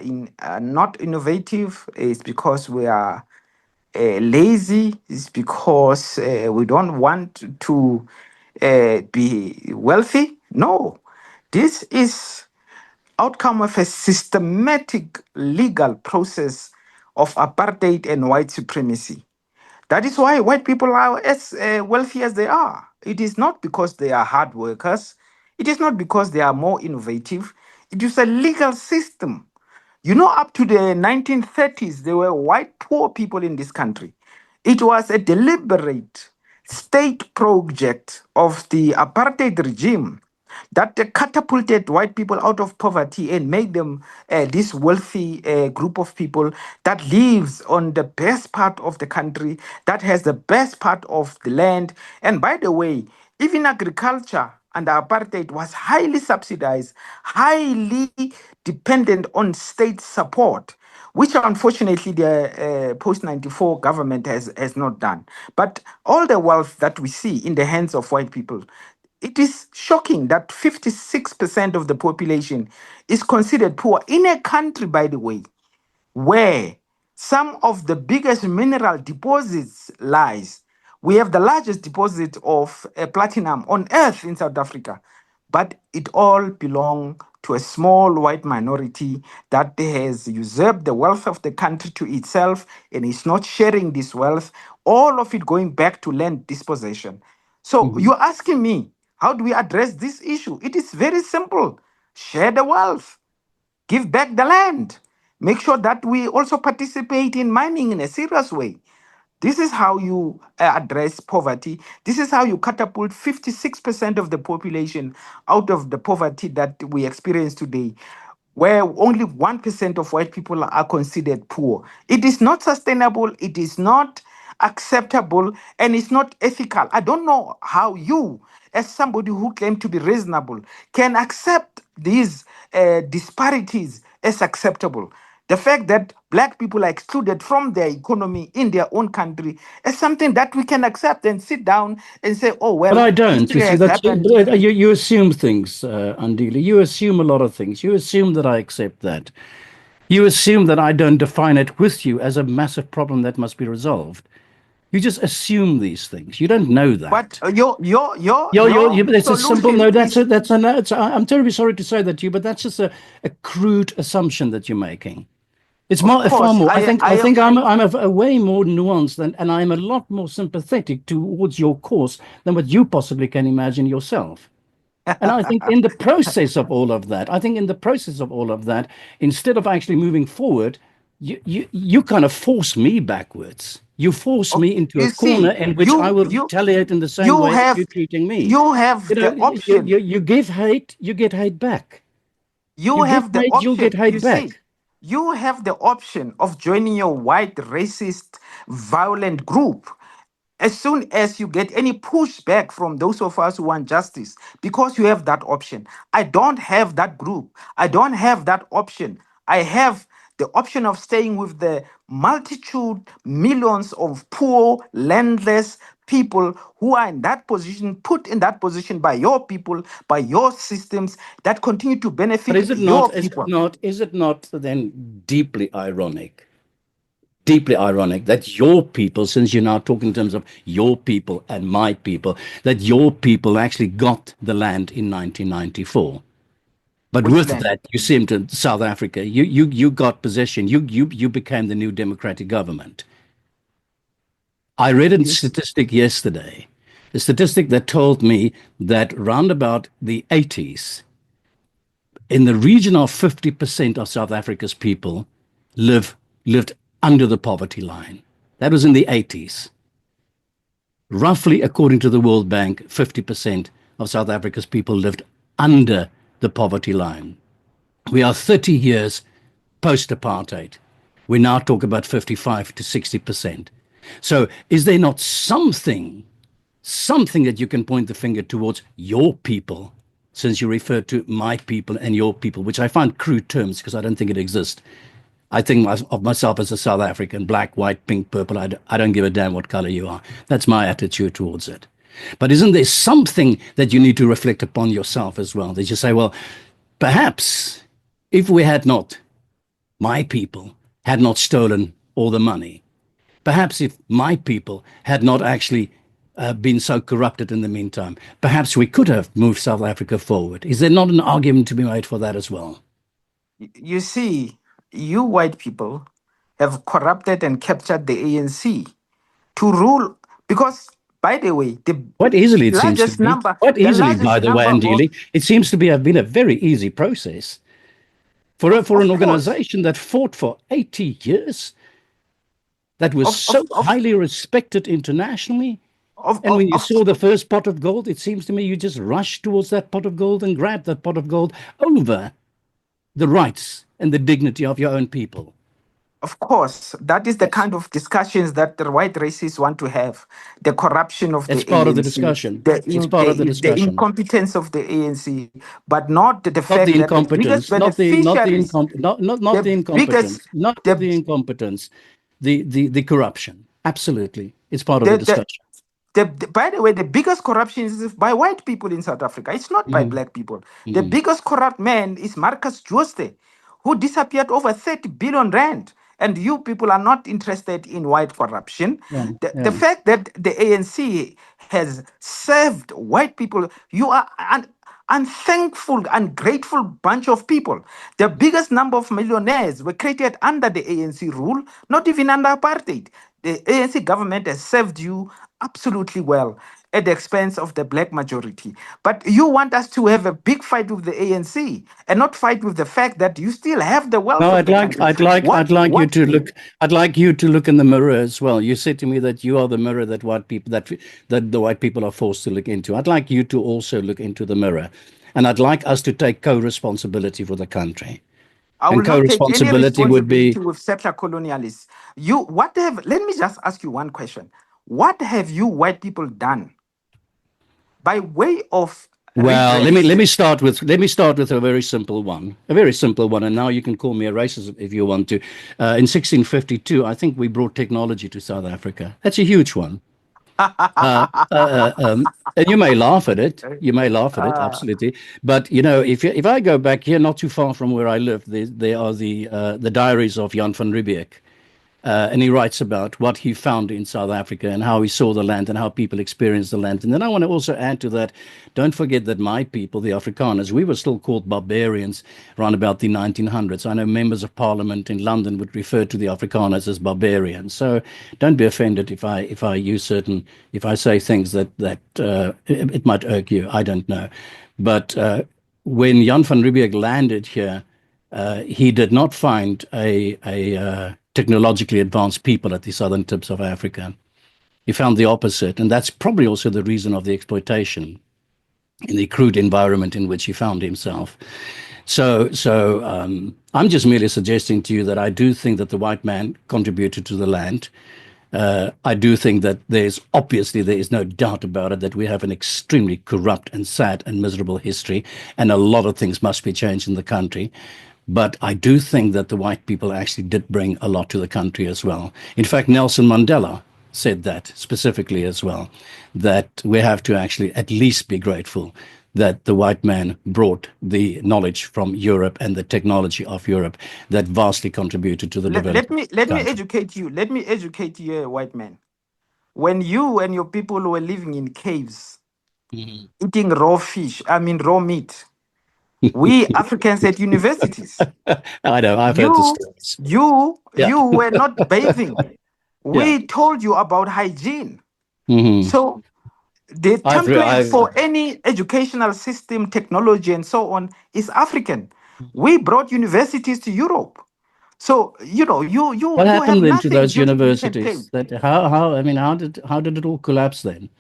B: not innovative? It's because we are lazy? It's because we don't want to be wealthy? No. This is outcome of a systematic legal process of apartheid and white supremacy. That is why white people are as wealthy as they are. It is not because they are hard workers. It is not because they are more innovative. It is a legal system. You know, up to the 1930s, there were white poor people in this country. It was a deliberate state project of the apartheid regime that catapulted white people out of poverty and made them this wealthy group of people that lives on the best part of the country, that has the best part of the land. And by the way, even agriculture under apartheid was highly subsidized, highly dependent on state support, which unfortunately the post 94 government has not done. But all the wealth that we see in the hands of white people, it is shocking that 56% of the population is considered poor in a country, by the way, where some of the biggest mineral deposits lies. We have the largest deposit of platinum on earth in South Africa, but it all belongs to a small white minority that has usurped the wealth of the country to itself and is not sharing this wealth, all of it going back to land dispossession. So
A: Hmm.
B: you're asking me, how do we address this issue? It is very simple. Share the wealth, give back the land, make sure that we also participate in mining in a serious way. This is how you address poverty. This is how you catapult 56% of the population out of the poverty that we experience today, where only 1% of white people are considered poor. It is not sustainable, it is not acceptable, and it's not ethical. I don't know how you, as somebody who claims to be reasonable, can accept these disparities as acceptable. The fact that black people are excluded from their economy in their own country is something that we can accept and sit down and say, oh,
A: But
B: well,
A: I don't. You
B: history
A: see,
B: has
A: that's
B: happened.
A: you assume things, Andile. You assume a lot of things. You assume that I accept that. You assume that I don't define it with you as a massive problem that must be resolved. You just assume these things. You don't know
B: But
A: that.
B: your
A: It's a simple
B: solution
A: no. That's
B: is,
A: a, that's a no. I'm terribly sorry to say that to you, but that's just a crude assumption that you're making. It's
B: of
A: more, far
B: course,
A: more.
B: I,
A: I
B: I,
A: think I'm a way more nuanced than, and I'm a lot more sympathetic towards your cause than what you possibly can imagine yourself. And I think in the process of all of that, instead of actually moving forward, you kind of force me backwards. You force me into a
B: you
A: corner
B: see,
A: in which I will retaliate in the same
B: you
A: way that
B: have
A: you're treating me.
B: you have
A: You know,
B: the option.
A: you give hate, you get hate back.
B: You
A: You give
B: have the
A: hate, you'll get
B: option.
A: hate
B: You see,
A: back.
B: you have the option of joining your white, racist, violent group as soon as you get any pushback from those of us who want justice, because you have that option. I don't have that group. I don't have that option. I have the option of staying with the multitude, millions of poor, landless people who are in that position, put in that position by your people, by your systems that continue to
A: But
B: benefit
A: is it not,
B: your people.
A: is it not then deeply ironic that your people, since you're now talking in terms of your people and my people, that your people actually got the land in 1994? But
B: Which
A: with
B: land?
A: that, you seem to South Africa. You got possession. You became the new democratic government. I read a
B: Yes.
A: statistic yesterday, a statistic that told me that round about the 80s, in the region of 50% of South Africa's people lived under the poverty line. That was in the 80s. Roughly, according to the World Bank, 50% of South Africa's people lived under the poverty line. We are 30 years post apartheid. We now talk about 55 to 60%. So, is there not something that you can point the finger towards your people, since you refer to my people and your people, which I find crude terms because I don't think it exists. I think of myself as a South African, black, white, pink, purple. I don't give a damn what color you are. That's my attitude towards it. But isn't there something that you need to reflect upon yourself as well? That you say, well, perhaps if we had not, my people had not stolen all the money, perhaps if my people had not actually been so corrupted in the meantime, perhaps we could have moved South Africa forward. Is there not an argument to be made for that as well?
B: You see, you white people have corrupted and captured the ANC to rule because, by the way,
A: Quite easily, it seems to
B: largest
A: be.
B: number
A: Quite
B: the
A: easily, by
B: largest
A: the way,
B: number of
A: Andile. It seems to be have been a very easy process for an
B: of course
A: organization that fought for 80 years, that was
B: of
A: so
B: of of
A: highly respected internationally.
B: of
A: And when you
B: of,
A: saw the first pot of gold, it seems to me you just rushed towards that pot of gold and grabbed that pot of gold over the rights and the dignity of your own people.
B: of course, that is the
A: Yes,
B: kind of discussions that the white racists want to have. The corruption of
A: it's
B: the
A: part of the
B: ANC,
A: discussion. It's part of the
B: the
A: discussion.
B: incompetence of the ANC, but not the
A: Not the
B: fact that the biggest
A: incompetence,
B: beneficiaries,
A: not
B: the
A: the incompetence,
B: biggest,
A: not
B: the
A: the incompetence, the corruption. Absolutely, it's part of the
B: the, the
A: discussion.
B: by the way, the biggest corruption is by white people in South Africa. It's not by
A: Mm,
B: black people. The
A: mm,
B: biggest corrupt man is Marcus Jooste, who disappeared over 30 billion rand. And you people are not interested in white corruption.
A: yeah,
B: The
A: yeah.
B: fact that the ANC has served white people, you are an unthankful, ungrateful bunch of people. The biggest number of millionaires were created under the ANC rule, not even under apartheid. The ANC government has served you absolutely well at the expense of the black majority. But you want us to have a big fight with the ANC and not fight with the fact that you still have the wealth
A: No,
B: of the country.
A: I'd like you
B: What?
A: to look. I'd like you to look in the mirror as well. You said to me that you are the mirror that white people that the white people are forced to look into. I'd like you to also look into the mirror, and I'd like us to take co-responsibility for the country.
B: I
A: And
B: will not take any
A: co-responsibility would
B: responsibility
A: be,
B: with settler colonialists. Let me just ask you one question. What have you white people done by way of
A: well, let
B: redress?
A: let me start with a very simple one. A very simple one, and now you can call me a racist if you want to. In 1652, I think we brought technology to South Africa. That's a huge one. And you may laugh at it. You may laugh at it,
B: Uh,
A: absolutely. But you know, if I go back here, not too far from where I live, there are the diaries of Jan van Riebeeck, and he writes about what he found in South Africa and how he saw the land and how people experienced the land. And then I want to also add to that, don't forget that my people, the Afrikaners, we were still called barbarians around about the 1900s. I know members of parliament in London would refer to the Afrikaners as barbarians. So don't be offended if I use certain, if I say things that it might irk you. I don't know. But when Jan van Riebeeck landed here, he did not find a technologically advanced people at the southern tips of Africa. He found the opposite, and that's probably also the reason of the exploitation in the crude environment in which he found himself. So I'm just merely suggesting to you that I do think that the white man contributed to the land. I do think that there is no doubt about it that we have an extremely corrupt and sad and miserable history, and a lot of things must be changed in the country. But I do think that the white people actually did bring a lot to the country as well. In fact, Nelson Mandela said that specifically as well, that we have to actually at least be grateful that the white man brought the knowledge from Europe and the technology of Europe that vastly contributed to the
B: let
A: development
B: me
A: of the
B: let me
A: country.
B: educate you. Let me educate you, white man. When you and your people were living in caves, eating raw fish, I mean raw meat, we Africans at universities,
A: I know, I've heard the
B: you
A: stories. Yeah,
B: you were not bathing.
A: yeah.
B: We told you about hygiene.
A: Hmm.
B: So the template
A: I've,
B: for any educational system, technology, and so on is African. We brought universities to Europe. So
A: what
B: you have
A: happened then to
B: nothing
A: those
B: you can claim.
A: universities? That how I mean, how did it all collapse then?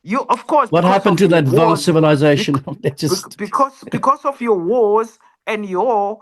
B: You, of course,
A: What
B: because
A: happened
B: of
A: to
B: your
A: that vast
B: wars,
A: civilization? They just
B: because of your wars and your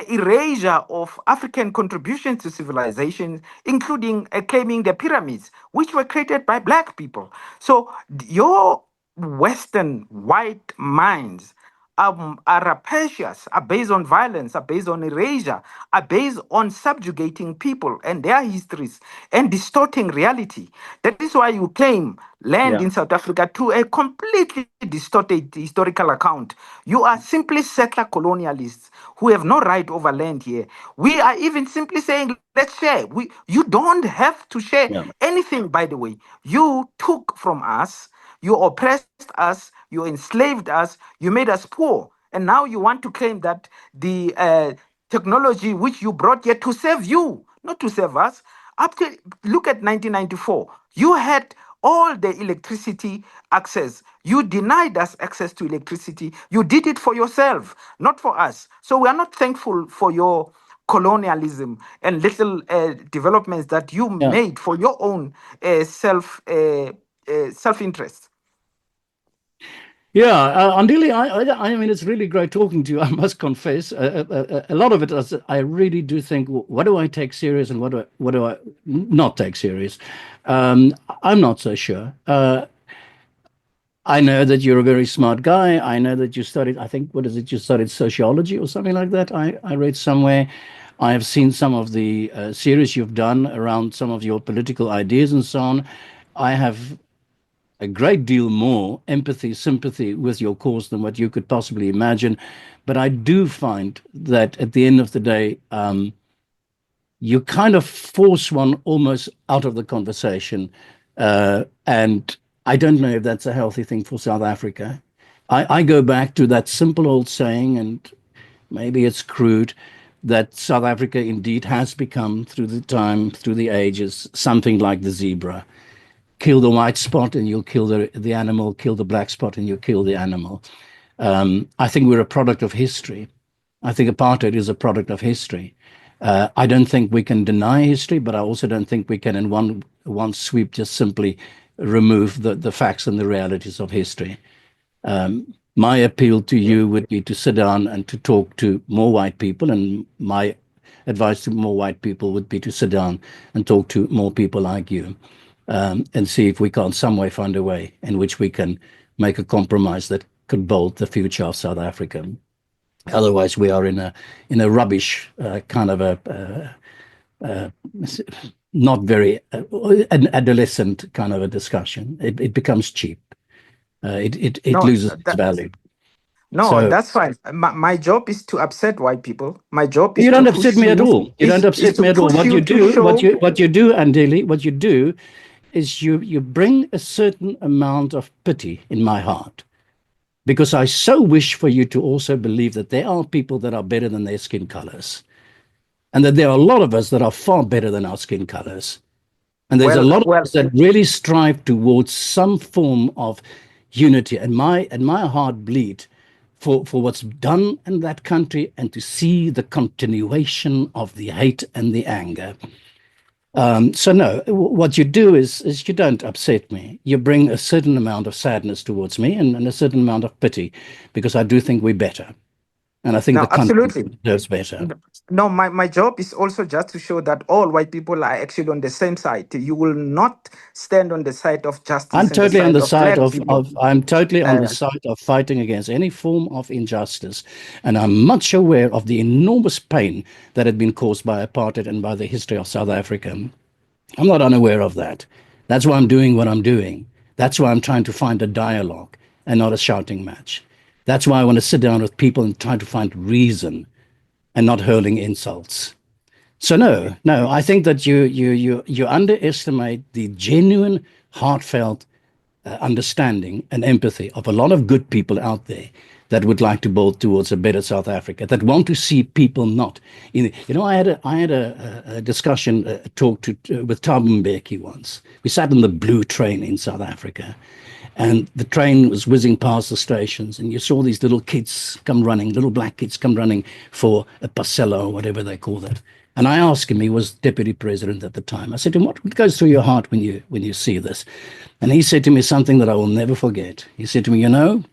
B: erasure of African contributions to civilization, including claiming the pyramids, which were created by black people. So your Western white minds are rapacious, are based on violence, are based on erasure, are based on subjugating people and their histories and distorting reality. That is why you claim land
A: yeah.
B: in South Africa through a completely distorted historical account. You are simply settler colonialists who have no right over land here. We are even simply saying, let's share. You don't have to share
A: Yeah.
B: anything, by the way. You took from us, you oppressed us, you enslaved us, you made us poor. And now you want to claim that the technology which you brought here to save you, not to save us. Up to look at 1994, you had all the electricity access. You denied us access to electricity. You did it for yourself, not for us. So we are not thankful for your colonialism and little developments that you
A: Yeah.
B: made for your own self interest.
A: Yeah, Andile, I mean, it's really great talking to you. I must confess, a lot of it is, I really do think, what do I take serious and what do I not take serious? I'm not so sure. I know that you're a very smart guy. I know that you studied, I think, what is it? You studied sociology or something like that. I read somewhere. I have seen some of the series you've done around some of your political ideas and so on. I have a great deal more empathy, sympathy with your cause than what you could possibly imagine. But I do find that at the end of the day, you kind of force one almost out of the conversation. And I don't know if that's a healthy thing for South Africa. I go back to that simple old saying, and maybe it's crude, that South Africa indeed has become, through the time, through the ages, something like the zebra. Kill the white spot and you'll kill the animal, kill the black spot and you'll kill the animal. I think we're a product of history. I think apartheid is a product of history. I don't think we can deny history, but I also don't think we can in one sweep just simply remove the facts and the realities of history. My appeal to you would be to sit down and to talk to more white people, and my advice to more white people would be to sit down and talk to more people like you, and see if we can't some way find a way in which we can make a compromise that could build the future of South Africa. Otherwise, we are in a rubbish kind of not very an adolescent kind of a discussion. It becomes cheap. It
B: No,
A: loses its value.
B: no,
A: So
B: that's fine. My job is to upset white people. My job is
A: you
B: to
A: don't
B: push
A: upset me at
B: you.
A: all. You don't upset me at all. What you do, what you do, Andile, what you do is you bring a certain amount of pity in my heart, because I so wish for you to also believe that there are people that are better than their skin colors, and that there are a lot of us that are far better than our skin colors. And there's a lot of us that really strive towards some form of unity. And my heart bleeds for what's done in that country, and to see the continuation of the hate and the anger. So no, what you do is you don't upset me. You bring a certain amount of sadness towards me, and a certain amount of pity, because I do think we're better. And I think
B: No,
A: the country
B: absolutely.
A: deserves better.
B: No, my job is also just to show that all white people are actually on the same side. You will not stand on the side of justice
A: I'm
B: and the
A: totally on
B: side
A: the
B: of
A: side
B: black
A: of,
B: people.
A: I'm totally on the side of fighting against any form of injustice. And I'm much aware of the enormous pain that had been caused by apartheid and by the history of South Africa. I'm not unaware of that. That's why I'm doing what I'm doing. That's why I'm trying to find a dialogue and not a shouting match. That's why I want to sit down with people and try to find reason and not hurling insults. So no, I think that you underestimate the genuine, heartfelt understanding and empathy of a lot of good people out there that would like to build towards a better South Africa, that want to see people not in. I had a discussion, a talk with Thabo Mbeki once. We sat in the blue train in South Africa, and the train was whizzing past the stations, and you saw these little kids come running, little black kids come running for a parcella or whatever they call that. And I asked him, he was deputy president at the time. I said to him, what goes through your heart when you see this? And he said to me something that I will never forget. He said to me,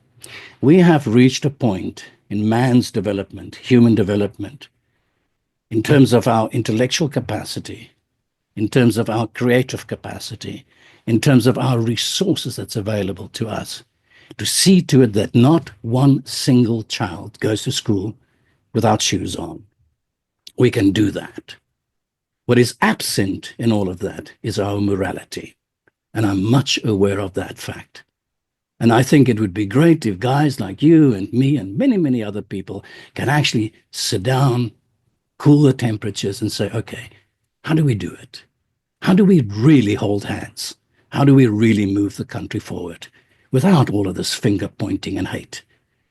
A: we have reached a point in man's development, human development, in terms of our intellectual capacity, in terms of our creative capacity, in terms of our resources that's available to us, to see to it that not one single child goes to school without shoes on. We can do that. What is absent in all of that is our morality. And I'm much aware of that fact. And I think it would be great if guys like you and me and many, many other people can actually sit down, cool the temperatures and say, okay, how do we do it? How do we really hold hands? How do we really move the country forward without all of this finger pointing and hate?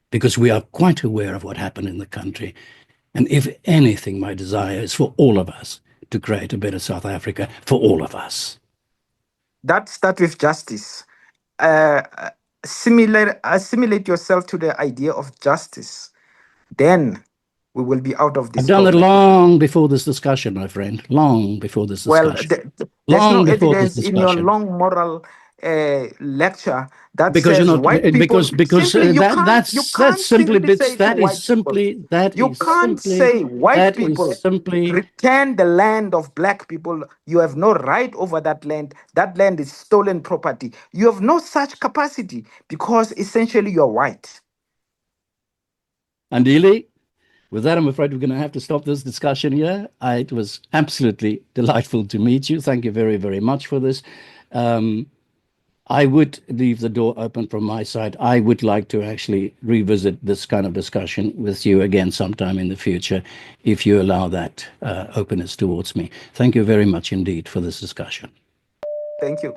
A: Because we are quite aware of what happened in the country. And if anything, my desire is for all of us to create a better South Africa for all of us.
B: That start with justice. Assimilate yourself to the idea of justice. Then we will be out of this.
A: I've done it long before this discussion, my friend. Long before this discussion.
B: Well, there's no evidence in your long moral lecture that
A: because
B: says
A: you're not
B: white people
A: because
B: simply
A: that's simply bits that is simply
B: you can't say white people return the land of black people. You have no right over that land. That land is stolen property. You have no such capacity because essentially you're white.
A: Andile, with that, I'm afraid we're going to have to stop this discussion here. It was absolutely delightful to meet you. Thank you very, very much for this. I would leave the door open from my side. I would like to actually revisit this kind of discussion with you again sometime in the future, if you allow that openness towards me. Thank you very much indeed for this discussion.
B: Thank you.